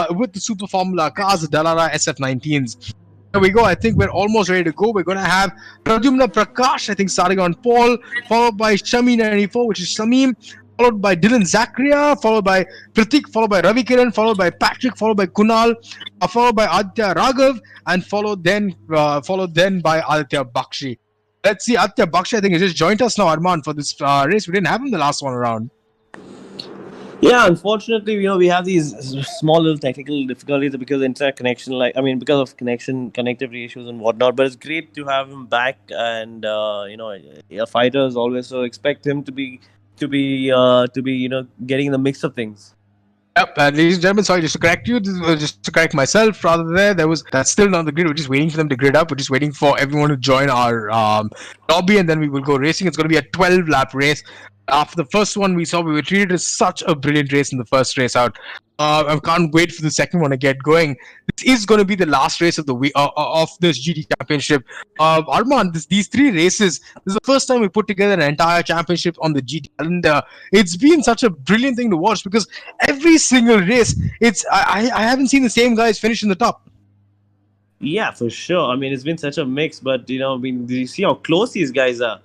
with the iSuperFormula cars, the Dallara SF19s. There we go. I think we're almost ready to go. We're going to have Pradyumna Prakash, I think, starting on pole, followed by Shami 94, which is Shamim, followed by Dylan Zachariah, followed by Pratik, followed by Ravi Kiran, followed by Patrick, followed by Kunal, followed by Aditya Raghav, and followed then by Aditya Bakshi. Let's see, Aditya Bakshi, I think, has just joined us now, Arman, for this race. We didn't have him the last one around. Yeah, unfortunately, we have these small little technical difficulties because of internet connection, because of connectivity issues and whatnot. But it's great to have him back, and a fighter is always, so expect him to be getting in the mix of things. Yep, ladies and gentlemen, sorry, just to correct you, just to correct myself, rather that's still not the grid. We're just waiting for them to grid up. We're just waiting for everyone to join our lobby, and then we will go racing. It's going to be a 12-lap race. After the first one we saw, we were treated as such a brilliant race in the first race out. I can't wait for the second one to get going. This is going to be the last race of the week of this GT Championship. Arman, these three races, this is the first time we put together an entire championship on the GT calendar. It's been such a brilliant thing to watch because every single race, I haven't seen the same guys finish in the top. Yeah, for sure. I mean, it's been such a mix, but I mean, do you see how close these guys are?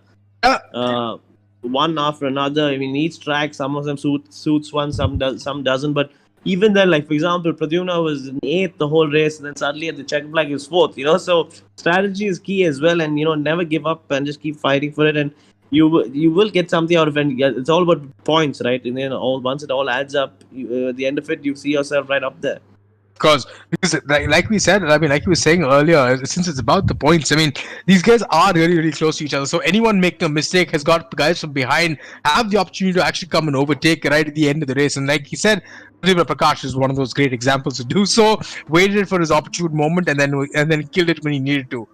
One after another. I mean, each track, some of them suits one, some doesn't. But even then, like for example, Pradyumna was in 8th the whole race, and then suddenly at the check flag he was 4th. So strategy is key as well, and never give up and just keep fighting for it, and you will get something out of it. It's all about points, right? And then once it all adds up, at the end of it, you see yourself right up there. Because like we said, I mean, like you were saying earlier, since it's about the points, I mean, these guys are really, really close to each other. So anyone making a mistake has got the guys from behind have the opportunity to actually come and overtake right at the end of the race. And like he said, Prakash is one of those great examples to do so. Waited for his opportune moment and then killed it when he needed to.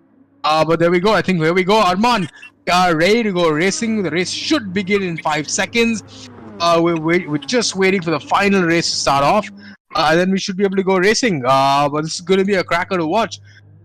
But there we go. I think here we go. Arman, ready to go racing. The race should begin in 5 seconds. We're just waiting for the final race to start off. Then we should be able to go racing. But this is going to be a cracker to watch.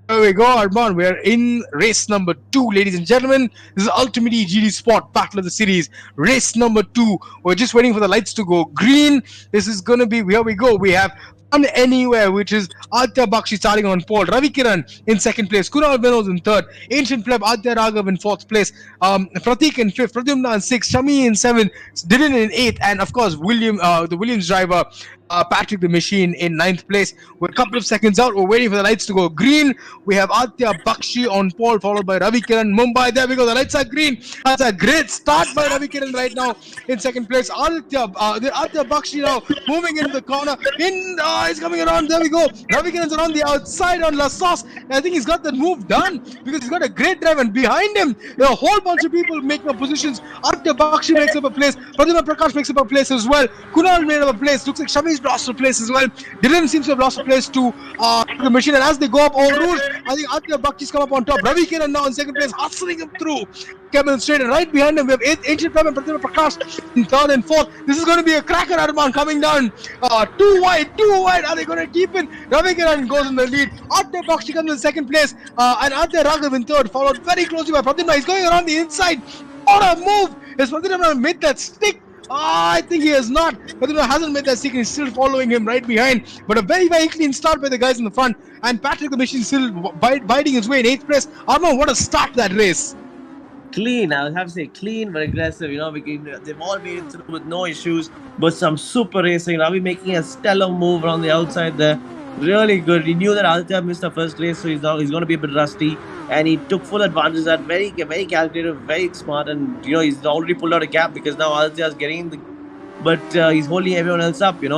There we go, Arman. We're in race number 2, ladies and gentlemen. This is Ultimate GD Sport Battle of the Series. Race number 2. We're just waiting for the lights to go green. This is going to be, here we go. We have Fun Anywhere, which is Aditya Bakshi starting on pole. Ravi Kiran in 2nd place. Kunal Vinod in 3rd. Ancient Pleb Aditya Raghav in 4th place. Pratik in 5th. Pradyumna in 6th. Shami in 7th. Dylan in 8th. And of course, the Williams driver, Patrick the Machine in 9th place. We're a couple of seconds out. We're waiting for the lights to go green. We have Aditya Bakshi on pole, followed by Ravi Kiran. Mumbai, there we go. The lights are green. That's a great start by Ravi Kiran right now in 2nd place. Aditya Bakshi now moving into the corner. He's coming around. There we go. Ravi Kiran's on the outside on La Sauce. I think he's got that move done because he's got a great drive. And behind him, there are a whole bunch of people making up positions. Aditya Bakshi makes up a place. Pradyumna Prakash makes up a place as well. Kunal made up a place. Looks like Shami's lost a place as well. Dylan seems to have lost a place to the Machine. And as they go up Eau Rouge, I think Aditya Bakchi's come up on top. Ravi Kiran now in 2nd place, hustling him through. Kevin straight, and right behind him we have Ancient Pleb and Pradyumna Prakash in 3rd and 4th. This is going to be a cracker, Arman, coming down. Too wide. Are they going to deepen? Ravi Kiran goes in the lead. Aditya Bakshi comes in 2nd place, and Aditya Raghav in 3rd, followed very closely by Pradyumna. He's going around the inside. What a move! Has Pradyumna made that stick? I think he has not. Pradyumna hasn't made that stick. He's still following him right behind. But a very, very clean start by the guys in the front. And Patrick the Machine still biding his way in 8th place. Arman, what a start that race. Clean, I would have to say clean but aggressive. They've all made it through with no issues. But some super racing. Ravi making a stellar move around the outside there. Really good. He knew that Aditya missed the first race, so he's going to be a bit rusty. And he took full advantage of that. Very, very calculated, very smart. And he's already pulled out a gap because now Aditya is getting the. But he's holding everyone else up. He's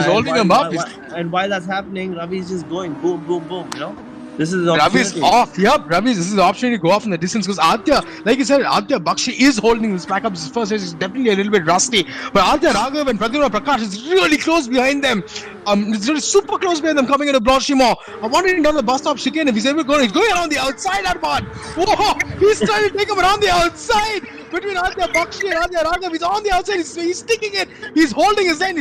holding him up. And while that's happening, Ravi is just going boom, boom, boom. This is Ravi's off. Yep, this is the opportunity to go off in the distance because Aditya, like you said, Aditya Bakshi is holding this back up. His first race is definitely a little bit rusty. But Aditya Raghav and Pradyumna Prakash is really close behind them. It's really super close behind them coming into Blanchimont. I'm wondering down the bus stop chicane if he's able to go. He's going around the outside, Arman. Whoa, he's trying to take him around the outside. Between Aditya Bakshi and Aditya Raghav, he's on the outside. He's sticking it. He's holding his line.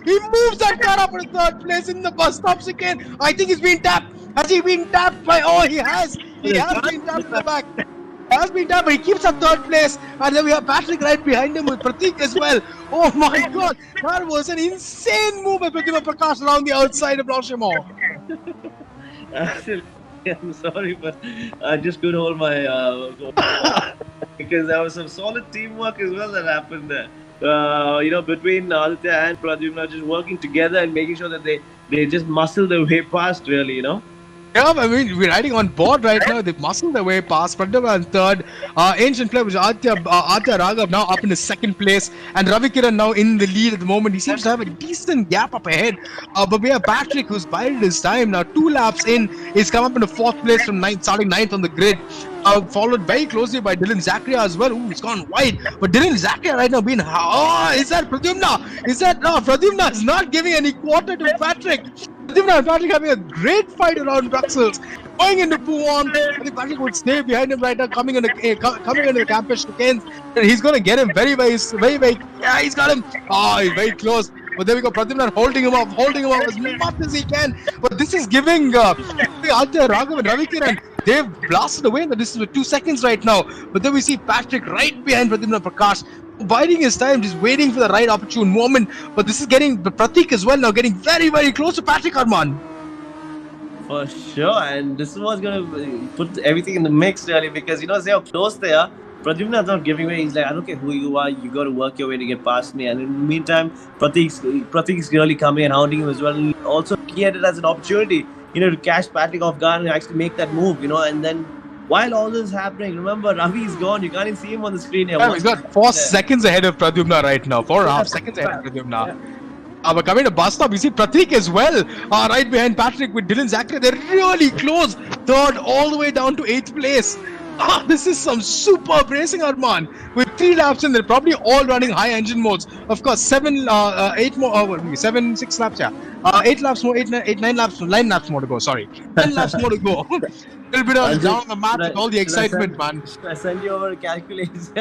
He moves that car up to 3rd place in the bus stop chicane. I think he's been tapped. Has he been tapped by? Oh, he has. He has been tapped in the back. He has been tapped, but he keeps up 3rd place. And then we have Patrick right behind him with Pratik as well. Oh my God, that was an insane move by Pradyumna Prakash around the outside of Blanchimont. I'm sorry, but I just couldn't hold my because there was some solid teamwork as well that happened there. Between Aditya and Pradyumna just working together and making sure that they just muscle their way past, really. Yeah, I mean, we're riding on board right now. They've muscled their way past. Pradama in third. Ancient player, which is Aditya Raghav now up in the second place. And Ravi Kiran now in the lead at the moment. He seems to have a decent gap up ahead. But we have Patrick, who's bided his time. Now 2 laps in, he's come up in the 4th place from starting 9th on the grid. Followed very closely by Dylan Zakaria as well. Ooh, he's gone wide. But Dylan Zakaria right now being... Oh, is that Pradyumna? Is that... No, Pradyumna is not giving any quarter to Patrick. Pradyumna and Patrick having a great fight around Bruxelles. Going into Puwan. I think Patrick would stay behind him right now. Coming into the Campish chicanes. He's going to get him very... Yeah, he's got him. Oh, he's very close. But there we go, Pradyumna holding him off as much as he can. But this is giving Aditya Raghav and Ravi Kiran, they've blasted away in the distance with 2 seconds right now. But then we see Patrick right behind Pradyumna Prakash, biding his time, just waiting for the right opportune moment. But this is getting Pratik as well now, getting very, very close to Patrick Arman. For sure, and this is what's going to put everything in the mix really, because you know, see how close they are. Pradyumna is not giving way. He's like, I don't care who you are, you got to work your way to get past me. And in the meantime, Pratik's really coming and hounding him as well. And also, he had it as an opportunity, you know, to catch Patrick off guard and actually make that move, you know. And then, while all this is happening, remember, Ravi is gone. You can't even see him on the screen here. Yeah, he's got 4 seconds ahead of Pradyumna right now. 4.5 seconds ahead of Pradyumna. Yeah. But coming to bus stop, we see Pratik as well, right behind Patrick with Dylan Zakaria. They're really close. 3rd all the way down to 8th place. This is some superb racing, Arman. With 3 laps in, they're probably all running high engine modes. Of course, 6 laps, yeah. 8 laps more, 9 laps more to go, sorry. 10 laps more to go. A little bit of down on the map with all the excitement, man. I send you over calculations.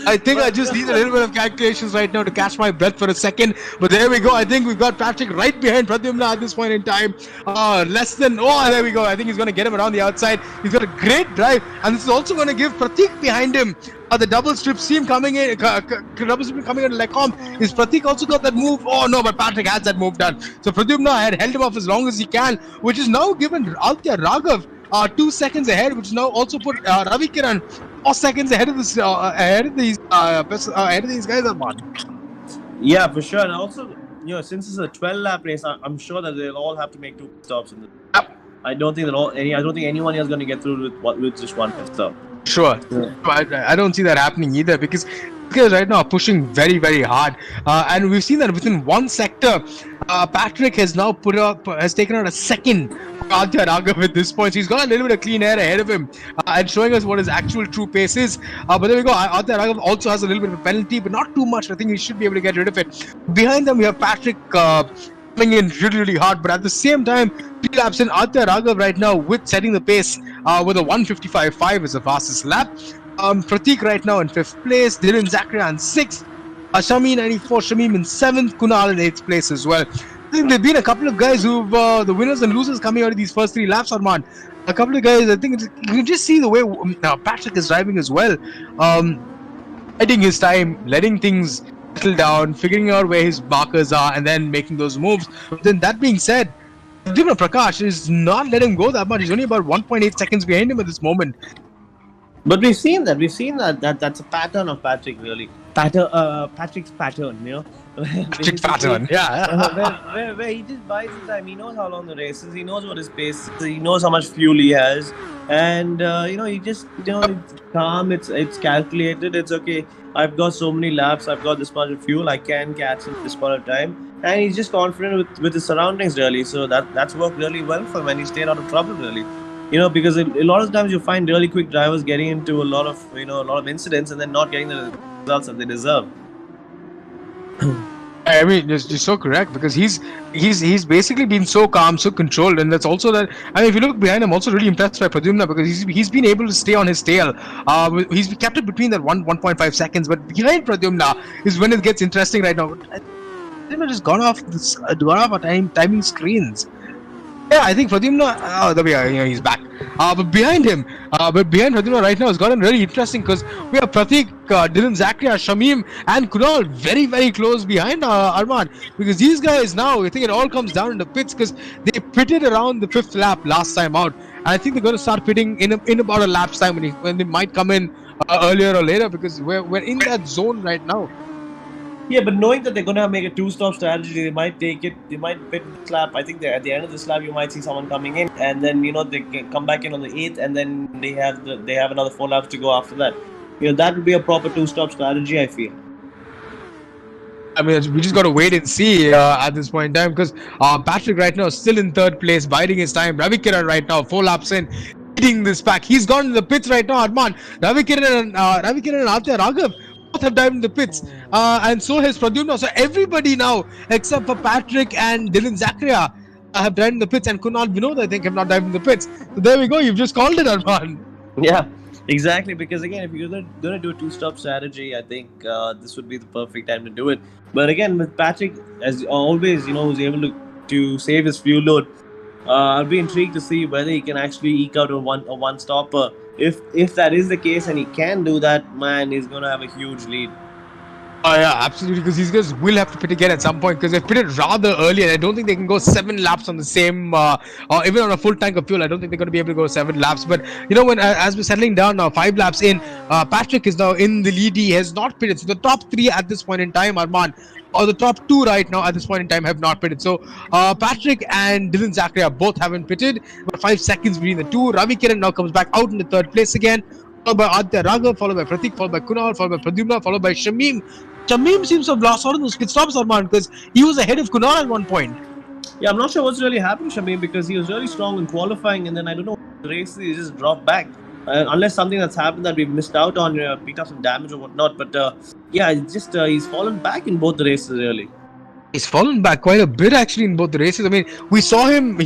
I think I just need a little bit of calculations right now to catch my breath for a second. But there we go. I think we've got Patrick right behind Pradyumna at this point in time. There we go. I think he's going to get him around the outside. He's got a great drive. And this is also going to give Pratik behind him. The double strip seam coming in, double strip coming in Lecom. Is Pratik also got that move? Oh no, but Patrick has that move done. So Pradyumna had held him off as long as he can, which is now given Aditya Raghav 2 seconds ahead, which now also put Ravi Kiran 4 seconds ahead of these guys, Arman. Yeah, for sure. And also, you know, since it's a 12-lap race, I'm sure that they'll all have to make 2 stops in this. Yep. I don't think anyone else is going to get through with just 1 pit stop. Sure. Yeah. I don't see that happening either, because guys right now are pushing very, very hard. And we've seen that within one sector, Patrick has now taken out a second Aditya Raghav at this point. So he's got a little bit of clean air ahead of him and showing us what his actual true pace is. But there we go. Aditya Raghav also has a little bit of a penalty, but not too much. I think he should be able to get rid of it. Behind them, we have Patrick coming in really, really hard. But at the same time, 3 laps in, Aditya Raghav right now with setting the pace with a 1:55.5 is the fastest lap. Pratik right now in 5th place, Dylan Zakaria in 6th, Shamim 94, Shamim in 7th, Kunal in 8th place as well. I think there have been a couple of guys who've the winners and losers coming out of these first 3 laps, Arman. A couple of guys, I think you can just see the way Patrick is driving as well. Taking his time, letting things settle down, figuring out where his markers are, and then making those moves. But then that being said, Pradyumna Prakash is not letting him go that much. He's only about 1.8 seconds behind him at this moment. But we've seen that. That's a pattern of Patrick, really. Patrick's pattern, you know. Patrick's pattern, yeah. Where he just buys the time. He knows how long the race is. He knows what his pace is. He knows how much fuel he has. And, he just, it's calm. It's calculated. It's okay. I've got so many laps. I've got this much of fuel. I can catch in this point of time. And he's just confident with his surroundings, really. So that's worked really well for him. And he stayed out of trouble, really. Because a lot of times you find really quick drivers getting into a lot of incidents and then not getting the results that they deserve. I mean, you're so correct, because he's basically been so calm, so controlled, and that's also that. I mean, if you look behind him, I'm also really impressed by Pradyumna, because he's been able to stay on his tail. He's kept it between that 1.5 seconds, but behind Pradyumna is when it gets interesting right now. Pradyumna just gone off our timing screens. Yeah, I think Pradyumna, he's back. But behind Pradyumna right now has gotten really interesting, because we have Pratik, Dylan Zakaria, Shamim, and Kunal very, very close behind Arman. Because these guys now, I think it all comes down in the pits, because they pitted around the 5th lap last time out. And I think they're going to start pitting in about a lap's time when they might come in earlier or later, because we're in that zone right now. Yeah, but knowing that they're going to make a two-stop strategy, they might take it. They might pit this lap. I think at the end of this lap, you might see someone coming in, and then they can come back in on the 8th, and then they have another 4 laps to go after that. That would be a proper two-stop strategy, I feel. I mean, we just got to wait and see at this point in time, because Patrick right now is still in 3rd place, biding his time. Ravi Kiran right now, 4 laps in, leading this pack. He's gone in the pits right now, Arman. Ravi Kiran and Aditya Raghav both have dived in the pits, and so has Pradyumna. So everybody now, except for Patrick and Dylan Zakaria, have dived in the pits, and Kunal Vinod, I think, have not dived in the pits. So there we go. You've just called it, Arman. Yeah. Exactly, because again, if you're gonna do a two-stop strategy, I think this would be the perfect time to do it. But again, with Patrick, as always, who's able to save his fuel load, I'll be intrigued to see whether he can actually eke out a one stopper. If that is the case and he can do that, man, he's gonna have a huge lead. Oh yeah, absolutely, because these guys will have to pit again at some point, because they've pitted rather early, and I don't think they can go 7 laps on the same, or even on a full tank of fuel. I don't think they're going to be able to go 7 laps. But when as we're settling down now, 5 laps in, Patrick is now in the lead. He has not pitted. So the top 3 at this point in time, Arman, or the top 2 right now at this point in time, have not pitted. So Patrick and Dylan Zakaria both haven't pitted. About 5 seconds between the two. Ravi Kiran now comes back out in the 3rd place again, followed by Aditya Raghav, followed by Pratik, followed by Kunal, followed by Pradyumna, followed by Shamim. Shamim seems to have lost all of those pit stops, Arman, because he was ahead of Kunal at one point. Yeah, I'm not sure what's really happened to Shamim, because he was really strong in qualifying, and then I don't know, the race he just dropped back. Unless something that's happened that we've missed out on, picked up some damage or whatnot. But yeah, it's just he's fallen back in both the races, really. He's fallen back quite a bit actually in both the races. I mean, we saw him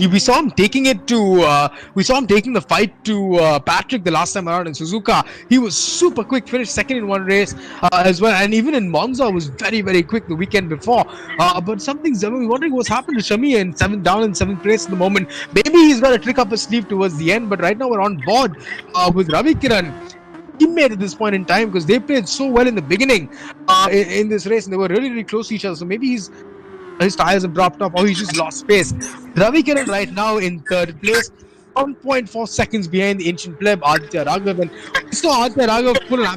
taking it to we saw him taking the fight to Patrick the last time around in Suzuka. He was super quick, finished 2nd in one race as well, and even in Monza was very, very quick the weekend before. But something's wondering what's happened to Shami, and 7th place at the moment. Maybe he's got a trick up his sleeve towards the end, but right now we're on board with Ravi Kiran, teammate at this point in time, because they played so well in the beginning in this race, and they were really, really close to each other. So maybe his tires have dropped off, or he's just lost space. Ravi Kiran right now in 3rd place, 1.4 seconds behind the ancient pleb Aditya Raghav. And we saw Aditya Raghav pull an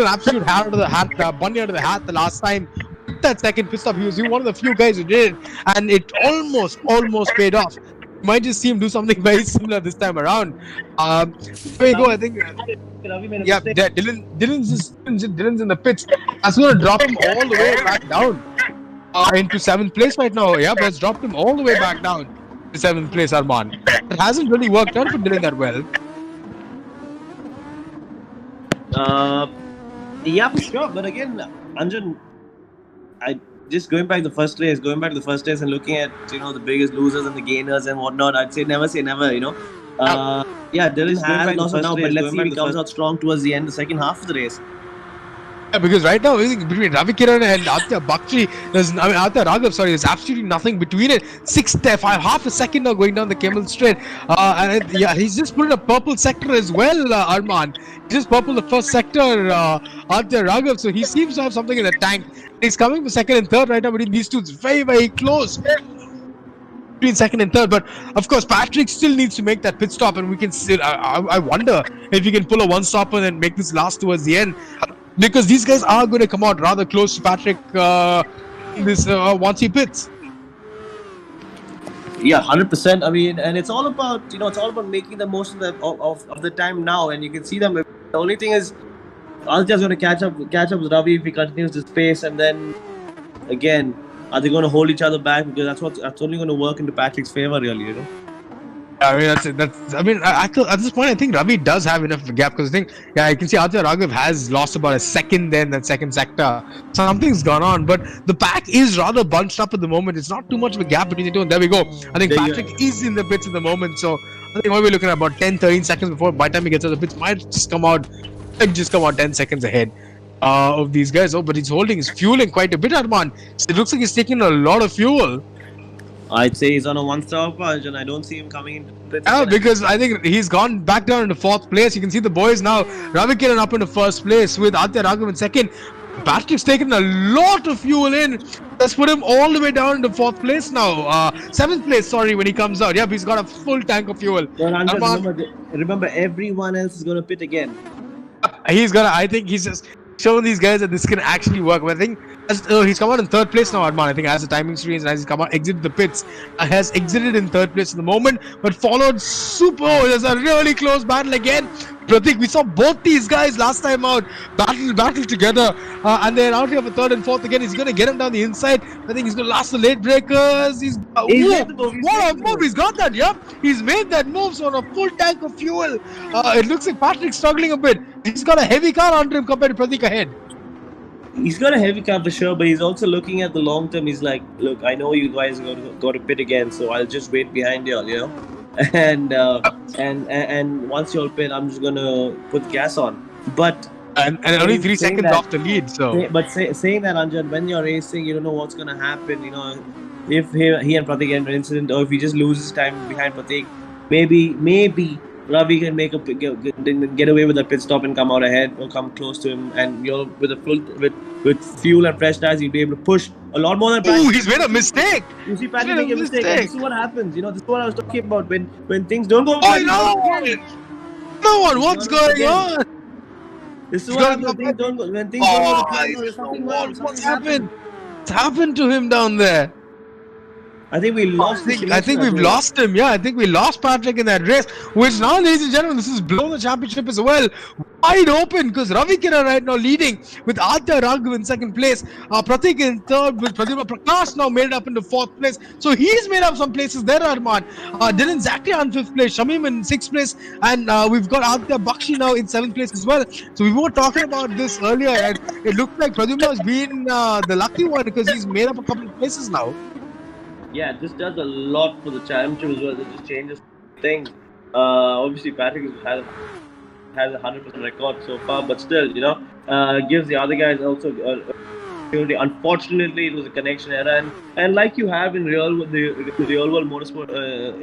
absolute hat out of the hat, bunny out of the hat the last time. With that 2nd pit stop, he was one of the few guys who did it, and it almost paid off. Might just see him do something very similar this time around. There you go. I think. Yeah, Dylan's in the pits. That's going to drop him all the way back down into 7th place right now. Yeah, but it's dropped him all the way back down to 7th place, Arman. It hasn't really worked out for Dylan that well. Yeah, for sure. But again, Anjan, just going back to the first race and looking at the biggest losers and the gainers and whatnot, I'd say never say never. Yeah, Dylan has lost now, but let's see if he comes out strong towards the end, the second half of the race. Yeah, because right now between Ravi Kiran and Aditya Raghav, there's absolutely nothing between it. Half a second now going down the Camel Straight, and yeah, he's just put in a purple sector as well, Arman. He just purple the first sector, Aditya Raghav, so he seems to have something in the tank. He's coming for 2nd and 3rd right now between these two. It's very, very close between 2nd and 3rd, but of course Patrick still needs to make that pit stop, and we can still. I wonder if he can pull a one stopper and make this last towards the end, because these guys are going to come out rather close to Patrick once he pits. Yeah, 100%. I mean, and it's all about making the most of the time now, and you can see them. The only thing is, Aditya's going to catch up with Ravi if he continues this pace, and then again, are they going to hold each other back? Because that's only going to work into Patrick's favor, really. I mean, at this point, I think Ravi does have enough of a gap, because I think, I can see Aditya Raghav has lost about a second then, that 2nd sector. Something's gone on, but the pack is rather bunched up at the moment. It's not too much of a gap between the two, and there we go. I think Patrick is in the pits at the moment, so I think we're looking at about 10-13 seconds before, by the time he gets out of the pits, might just come out 10 seconds ahead of these guys. Oh, but he's fueling quite a bit, Arman. So it looks like he's taking a lot of fuel. I'd say he's on a one-stop punch, and I don't see him coming into the pits. Yeah, because I think he's gone back down into 4th place. You can see the boys now. Ravi Kiran up into 1st place with Aditya Raghav in 2nd. Patrick's taken a lot of fuel in. Let's put him all the way down into 4th place now. 7th place, when he comes out. Yeah, he's got a full tank of fuel. Well, remember, everyone else is going to pit again. I think he's just shown these guys that this can actually work. But I think he's come out in third place now, Arman. I think as the timing screens and as he's come out, exited the pits, has exited in third place at the moment, but followed super. Oh, there's a really close battle again. Pratik, we saw both these guys last time out battle together, and they're out here for third and fourth again. He's going to get him down the inside. I think he's going to last the late breakers. He's made the move. What a move! He's got that. Yep, he's made that move. So on a full tank of fuel. It looks like Patrick's struggling a bit. He's got a heavy car under him compared to Pratik ahead. He's got a heavy car for sure, but he's also looking at the long term. He's like, look, I know you guys got to pit again, so I'll just wait behind you all, you know. And once you're pit, I'm just gonna put gas on. But and only 3 seconds off the lead. So, saying that, Anjan, when you're racing, you don't know what's gonna happen. You know, if he and Pratik get an incident, or if he just loses time behind Pratik, maybe Ravi can get away with a pit stop and come out ahead or come close to him, and you're with fuel and fresh tires, you'll be able to push a lot more than Patrick. Ooh, he's made a mistake. You see Patrick make a mistake. And this is what happens. You know, this is what I was talking about when things don't go. Oh no one, what's going on? This is what happens when things don't go. When things don't go. There's something wrong. What's happened? What's happened to him down there? I think we lost. I think we've lost him. Yeah, I think we lost Patrick in that race. Which now, ladies and gentlemen, this is blown the championship as well. Wide open because Ravi Kiran right now leading with Aditya Raghav in second place. Pratik in third with Pradyumna Prakash now made it up into fourth place. So he's made up some places there, Arman. Dylan Zachary in fifth place, Shamim in sixth place, and we've got Aditya Bakshi now in seventh place as well. So we were talking about this earlier, and it looked like Pradyumna has been the lucky one because he's made up a couple of places now. Yeah, this does a lot for the championship as well. It just changes things. Obviously, Patrick has a 100% record so far, but still, you know, gives the other guys also opportunity. Unfortunately, it was a connection error, and like you have in real world motorsport,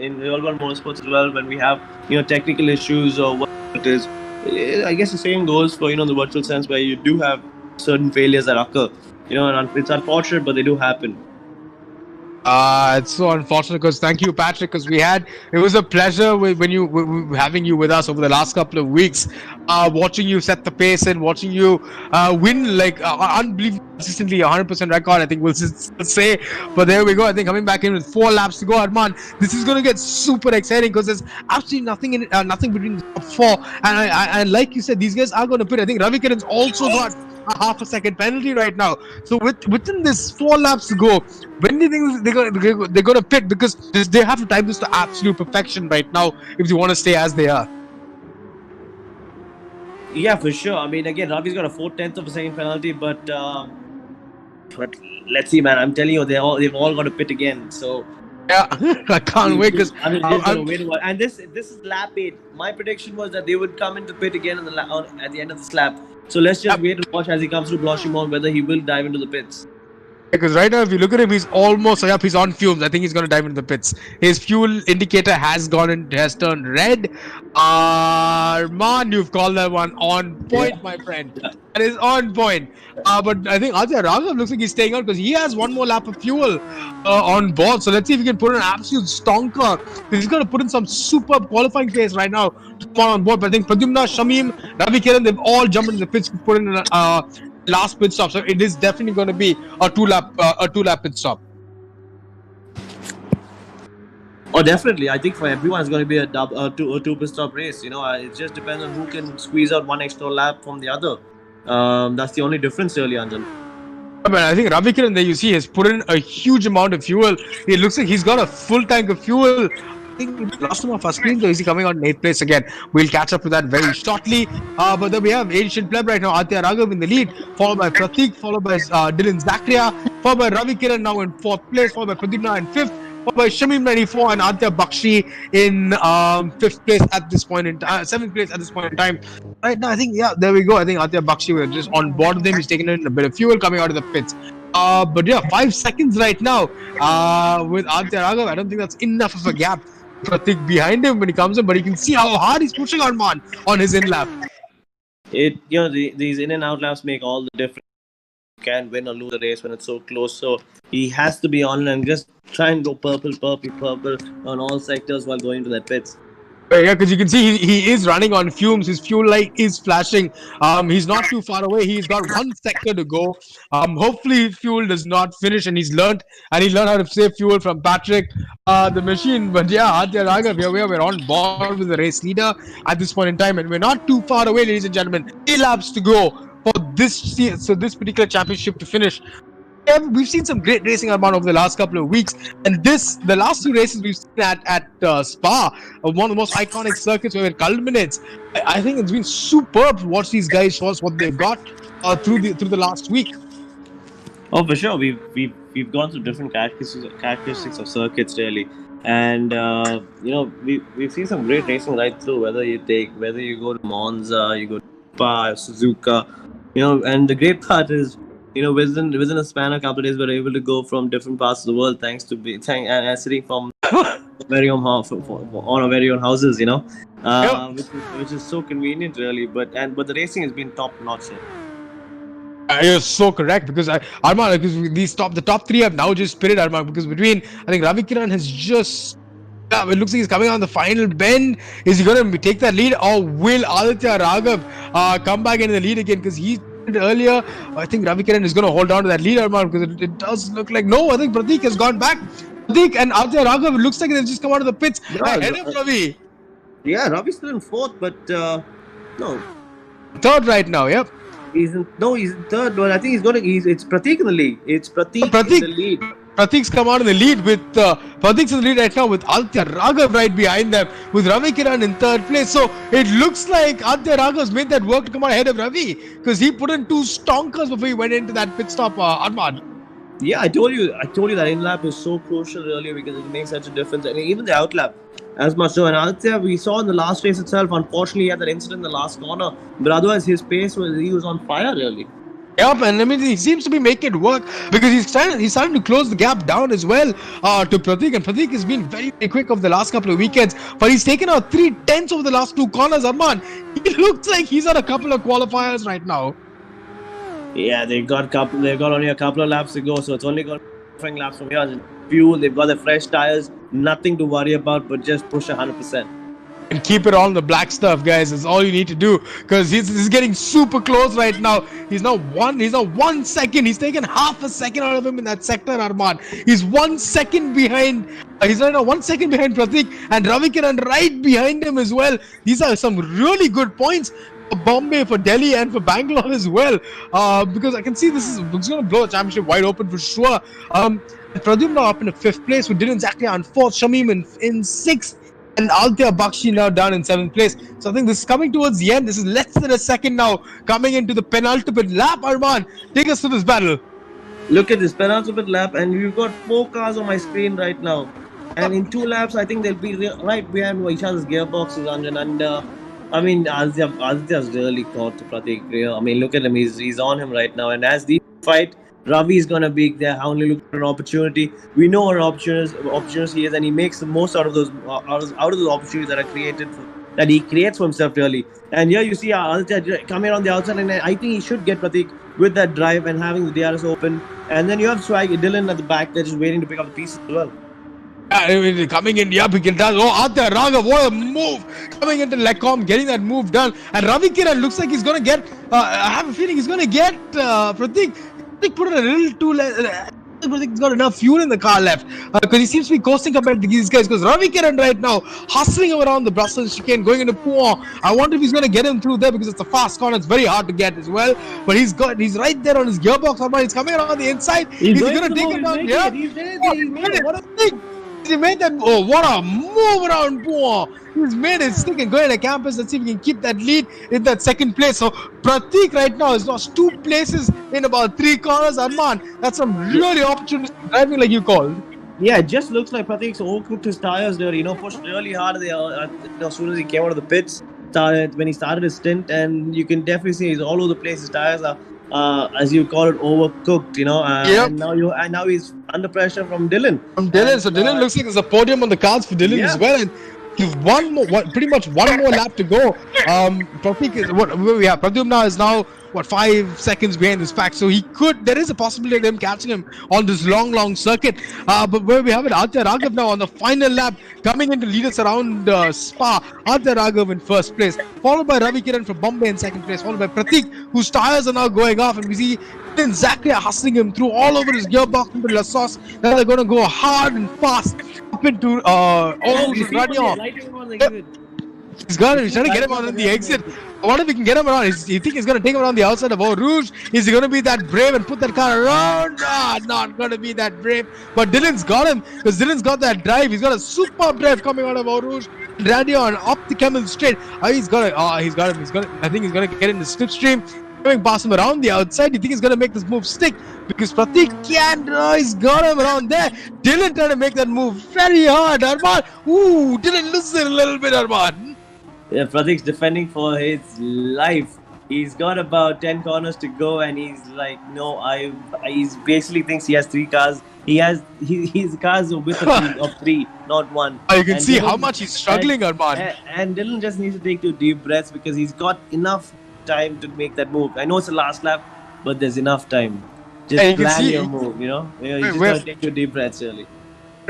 in real world motorsports as well, when we have, you know, technical issues or what it is. I guess the same goes for, you know, the virtual sense, where you do have certain failures that occur. You know, and it's unfortunate, but they do happen. It's so unfortunate because thank you, Patrick, because it was a pleasure having you with us over the last couple of weeks, watching you set the pace and watching you win like unbelievably consistently, 100% record, I think we'll say. But there we go. I think coming back in with 4 laps to go, Arman, this is going to get super exciting because there's absolutely nothing in it, nothing between the top 4. And like you said, these guys are going to pit. I think Ravi Kiran's also got a half a second penalty right now. So within this 4 laps to go, when do you think they're going to pit? Because they have to time this to absolute perfection right now if they want to stay as they are. Yeah, for sure. I mean, again, Ravi's got a 4/10 of a second penalty, but let's see, man. I'm telling you, they've all got to pit again. So yeah, I can't wait because and this is lap 8. My prediction was that they would come into pit again at the end of this lap. So let's just wait and watch as he comes to Bloshimon whether he will dive into the pits. Because right now, if you look at him, he's almost he's on fumes. I think he's going to dive into the pits. His fuel indicator has turned red. Arman, you've called that one on point, my friend. That is on point. But I think Aditya Raghav looks like he's staying out because he has 1 more lap of fuel on board. So let's see if he can put in an absolute stonker. He's going to put in some superb qualifying pace right now to come on board. But I think Pradyumna, Shamim, Ravi Kiran, they've all jumped into the pits to put in last pit stop, so it is definitely going to be a two lap pit stop. Oh, definitely. I think for everyone it's going to be a two pit stop race. You know, it just depends on who can squeeze out 1 extra lap from the other. That's the only difference, really, Anjan. But I think Ravi Kiran, there you see, has put in a huge amount of fuel. It looks like he's got a full tank of fuel. I think we lost him off our screen, so is he coming out in 8th place again? We'll catch up to that very shortly. But then we have Ancient Pleb right now, Aditya Raghav in the lead, followed by Pratik, followed by Dylan Zachary, followed by Ravi Kiran now in 4th place, followed by Pradyumna in 5th, followed by Shamim 94 and Aditya Bakshi in 5th place at this point in time, 7th place at this point in time. Right now, I think, yeah, there we go. I think Aditya Bakshi, we're just on board with him. He's taking in a bit of fuel coming out of the pits. But yeah, 5 seconds right now with Aditya Raghav. I don't think that's enough of a gap. Pratik behind him when he comes in, but you can see how hard he's pushing Arman on his in lap. These in and out laps make all the difference. You can win or lose the race when it's so close. So he has to be on and just try and go purple on all sectors while going to the pits. Yeah, because you can see he is running on fumes. His fuel light is flashing. He's not too far away. He's got 1 sector to go. Hopefully fuel does not finish, and he learned how to save fuel from Patrick, the machine. But yeah, Adya Raghav, here we're on board with the race leader at this point in time, and we're not too far away, ladies and gentlemen. 3 laps to go for this particular championship to finish. We've seen some great racing Arman over the last couple of weeks, and the last 2 races we've seen at Spa, one of the most iconic circuits where it culminates. I think it's been superb to watch these guys show us what they've got through the last week. Oh, for sure. We've gone through different characteristics of circuits really, and we've seen some great racing right through. Whether you go to Monza, you go to Spa, Suzuka, and the great part is, within a span of a couple of days, we're able to go from different parts of the world and sitting from very own on our very own houses, which is so convenient, really. But the racing has been top notch. You're so correct, because Arman, because the top three have now just spitted, Arman, because between, I think Ravi Kiran has just. It looks like he's coming on the final bend. Is he going to take that lead, or will Aditya Raghav come back into the lead again? Because he earlier, I think Ravi Kiran is going to hold on to that lead, Arman, because it does look like no. I think Pratik has gone back. Pratik and Aditya Raghav, it looks like they've just come out of the pits ahead of Ravi. Yeah, Ravi's still in fourth, but no, third right now. Yep. He's in third, but I think it's Pratik in the lead. It's Pratik in the lead. Pratik's come out in the lead with Pratik's in the lead right now with Aditya Raghav right behind them, with Ravi Kiran in third place. So it looks like Aditya Raghav's made that work to come out ahead of Ravi, because he put in 2 stonkers before he went into that pit stop, Arman. Yeah, I told you that in lap is so crucial earlier, because it makes such a difference. I mean, even the out lap as much so. And Aditya, we saw in the last race itself, unfortunately, he had that incident in the last corner, but otherwise his pace was on fire really. Yep, and I mean, he seems to be making it work, because he's starting to close the gap down as well to Pratik, and Pratik has been very, very quick over the last couple of weekends, but he's taken out 3/10 over the last 2 corners, Arman. He looks like he's on a couple of qualifiers right now. Yeah, they've got only a couple of laps to go, so it's only got laps from here. Fuel, they've got the fresh tires, nothing to worry about, but just push 100%. And keep it on the black stuff, guys. That's all you need to do, because he's getting super close right now. He's now 1 second. He's taken half a second out of him in that sector, Arman. He's 1 second behind. He's right now 1 second behind Pratik, and Ravi Kiran right behind him as well. These are some really good points for Bombay, for Delhi, and for Bangalore as well. Because I can see it's going to blow the championship wide open for sure. Pradyumna now up in 5th place, with Dylan Zachary on 4th, Shamim in 6th. And Aditya Bakshi now down in 7th place. So I think this is coming towards the end. This is less than a second now, coming into the penultimate lap. Arman, take us to this battle. Look at this penultimate lap, and we've got 4 cars on my screen right now. And in 2 laps, I think they'll be right behind each other's gearboxes, Anjan. And I mean, Aditya's really caught to Pratik. I mean, look at him. He's on him right now. And as these fight, Ravi is going to be there, only looking for an opportunity. We know what opportunities he is, and he makes the most out of those opportunities that he creates for himself, really. And here you see Aditya coming on the outside, and I think he should get Pratik with that drive and having the DRS open. And then you have Dylan at the back that's just waiting to pick up the pieces as well. Coming in, yeah, he can done. Oh, Aditya Raghav, what a move! Coming into Lecom, getting that move done. And Ravi Kiran looks like he's going to get, I have a feeling he's going to get Pratik. Put it a little too less. I think he's got enough fuel in the car left, because he seems to be coasting compared to these guys. Because Ravi Kiran right now hustling around the Brussels chicane, going into Pouan. I wonder if he's going to get him through there, because it's a fast corner. It's very hard to get as well. But he's right there on his gearbox. He's coming around the inside. He's going to take him down here. He's made it. What a thing! He made that. Oh, what a move around Pouan. He's made it stick and going to campus. Let's see if we can keep that lead in that 2nd place. So Pratik right now has lost 2 places in about 3 corners. Arman, that's some really opportunity driving like you called. Yeah, it just looks like Pratik's overcooked his tires there. Pushed really hard as soon as he came out of the pits. When he started his stint, and you can definitely see he's all over the place. His tires are, as you call it, overcooked. Yep. And now he's under pressure from Dylan. So Dylan looks like there's a podium on the cards for Dylan as well. And Pretty much one more lap to go. Pratik is what we have. Pradyumna is now 5 seconds behind this pack, so there is a possibility of them catching him on this long circuit. But where we have it, Aditya Raghav now on the final lap, coming in to lead us around Spa. Aditya Raghav in first place, followed by Ravi Kiran from Bombay in second place, followed by Pratik, whose tires are now going off, and we see Zachary hustling him through all over his gearbox into La Sauce. Now they're going to go hard and fast up into Radio. He's trying to get him on the exit. What if we can get him around? You think he's going to take him around the outside of Eau Rouge? Is he going to be that brave and put that car around? Not going to be that brave. But Dylan's got him, because Dylan's got that drive. He's got a superb drive coming out of Eau Rouge. Radio and up the Camel straight. He's got him. I think he's going to get in the slipstream. Going past him around the outside. You think he's going to make this move stick? Because Pratik can't. He's got him around there. Dylan trying to make that move very hard. Arman. Ooh, Dylan loses it a little bit, Arman. Yeah, Pratik's defending for his life. He's got about 10 corners to go, and he's like, no, he basically thinks he has 3 cars. His cars are with a team of 3, not 1. You can see how much he's struggling, Arman. And Dylan just needs to take 2 deep breaths, because he's got enough time to make that move. I know it's the last lap, but there's enough time. Just plan your move, you know? You just got to take 2 deep breaths early.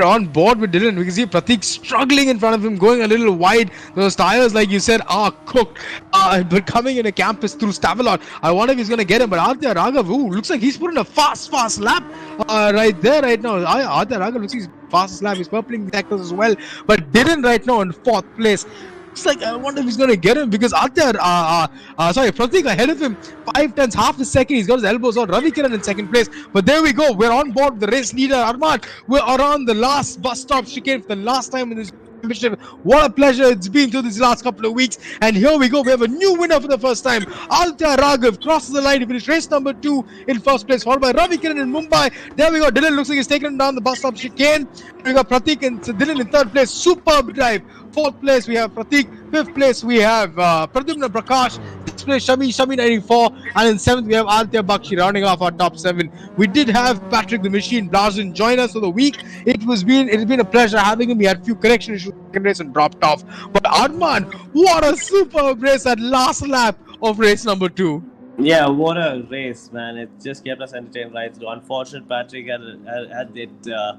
On board with Dylan. We can see Pratik struggling in front of him, going a little wide. Those tires, like you said, are cooked. But coming in a campus through Stavelot, I wonder if he's going to get him. But Aditya Raghav, looks like he's putting a fast lap right there, right now. Aditya Raghav looks like he's fastest lap. He's purpling the sectors as well. But Dylan right now in 4th place. Looks like I wonder if he's going to get him, because Pratik ahead of him 5/10, half a second. He's got his elbows out. Ravi Kiran in 2nd place. But there we go. We're on board with the race leader, Arman. We're around the last bus stop chicane for the last time in this championship. What a pleasure it's been through these last couple of weeks. And here we go. We have a new winner for the first time. Aditya Raghav crosses the line. He finished race number 2 in 1st place, followed by Ravi Kiran in Mumbai. There we go. Dylan looks like he's taken him down the bus stop chicane. We got Pratik and Dylan in 3rd place. Superb drive. 4th place we have Pratik. 5th place we have Pradyumna Prakash. 6th place Shami 94. And in 7th we have Aditya Bakshi rounding off our top 7. We did have Patrick the Machine Blasen join us for the week. It has been a pleasure having him. We had a few connection issues in race and dropped off. But Arman, what a superb race at last lap of race number 2. Yeah, what a race, man. It just kept us entertained right through. Unfortunate Patrick had that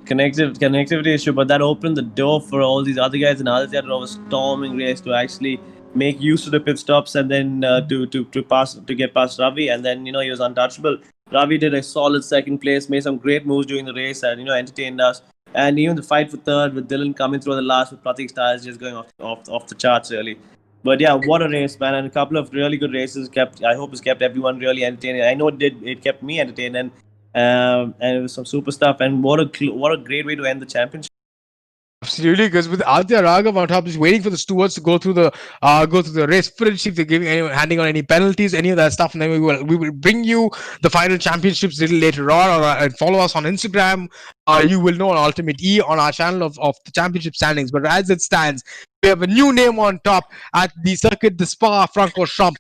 connectivity issue, but that opened the door for all these other guys, and Aditya drove a storming race to actually make use of the pit stops, and then to get past Ravi, and then he was untouchable. Ravi did a solid 2nd place, made some great moves during the race, and entertained us. And even the fight for 3rd with Dylan coming through the last with Pratik's tires just going off the charts really. But yeah, what a race, man, and a couple of really good races. I hope it's kept everyone really entertained. I know it did. It kept me entertained, and it was some super stuff. And what a great way to end the championship. Absolutely, because with Aditya Raghav on top, just waiting for the stewards to go through the race footage, if they're handing on any penalties, any of that stuff, and then we will bring you the final championships a little later on, or follow us on Instagram. You will know on Ultimate E on our channel of the championship standings. But as it stands, we have a new name on top at the circuit, the Spa Francorchamps.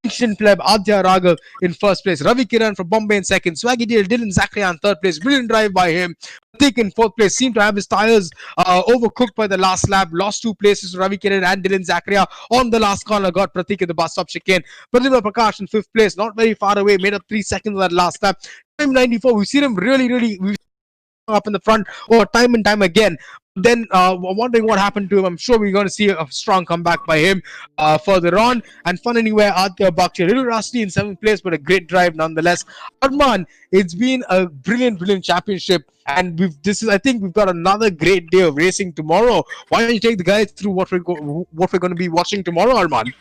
Ancient pleb Aditya Raghav in 1st place, Ravi Kiran from Bombay in 2nd, Swaggy Deal Dylan Zachary in 3rd place, brilliant drive by him. Pratik in 4th place, seemed to have his tires overcooked by the last lap, lost 2 places to Ravi Kiran and Dylan Zachary on the last corner, got Pratik at the bus stop chicane. Pradyumna Prakash in 5th place, not very far away, made up 3 seconds of that last lap. Time 94, we've seen him really up in the front time and time again. Then wondering what happened to him. I'm sure we're going to see a strong comeback by him further on. And fun anywhere, Aditya Bakshi, a little rusty in 7th place, but a great drive nonetheless. Arman, it's been a brilliant championship, and I think we've got another great day of racing tomorrow. Why don't you take the guys through what we're going to be watching tomorrow, Arman?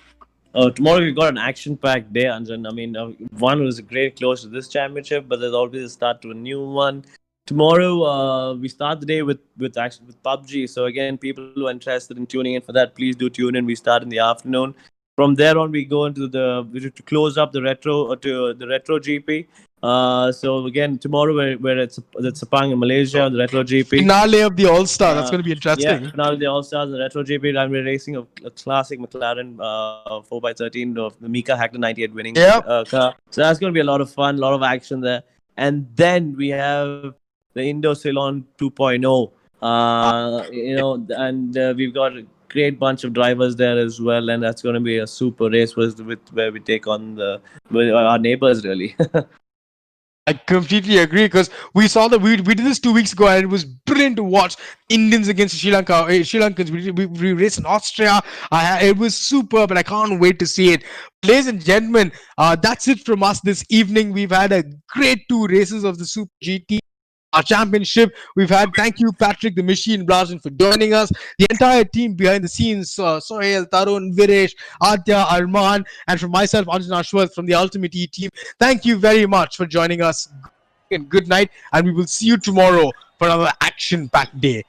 Tomorrow we've got an action-packed day, Anjan. I mean, one was a great close to this championship, but there's always a start to a new one. Tomorrow, we start the day with PUBG. So again, people who are interested in tuning in for that, please do tune in. We start in the afternoon. From there on, we go into to close up the retro GP. So again, tomorrow we're at Sepang in Malaysia, the retro GP. Finale of the All Star. That's going to be interesting. Yeah, finale of the All Stars, the retro GP, and we're racing a classic McLaren 4x13 of the Mika Hector 98 winning car. So that's going to be a lot of fun, a lot of action there. And then we have the Indo Ceylon 2.0 And we've got a great bunch of drivers there as well, and that's going to be a super race with where we take on with our neighbors really. I completely agree because we saw that we did this 2 weeks ago and it was brilliant to watch Indians against Sri Lanka. Sri Lankans, we raced in Austria. It was superb and I can't wait to see it. Ladies and gentlemen, that's it from us this evening. We've had a great 2 races of the Super GT. Our championship. We've had thank you, Patrick the Machine Blasen, for joining us. The entire team behind the scenes, Sohail, Tarun, Viresh, Adya, Arman, and from myself, Arjun Ashwath from the Ultimate E team. Thank you very much for joining us. And good night, and we will see you tomorrow for another action-packed day.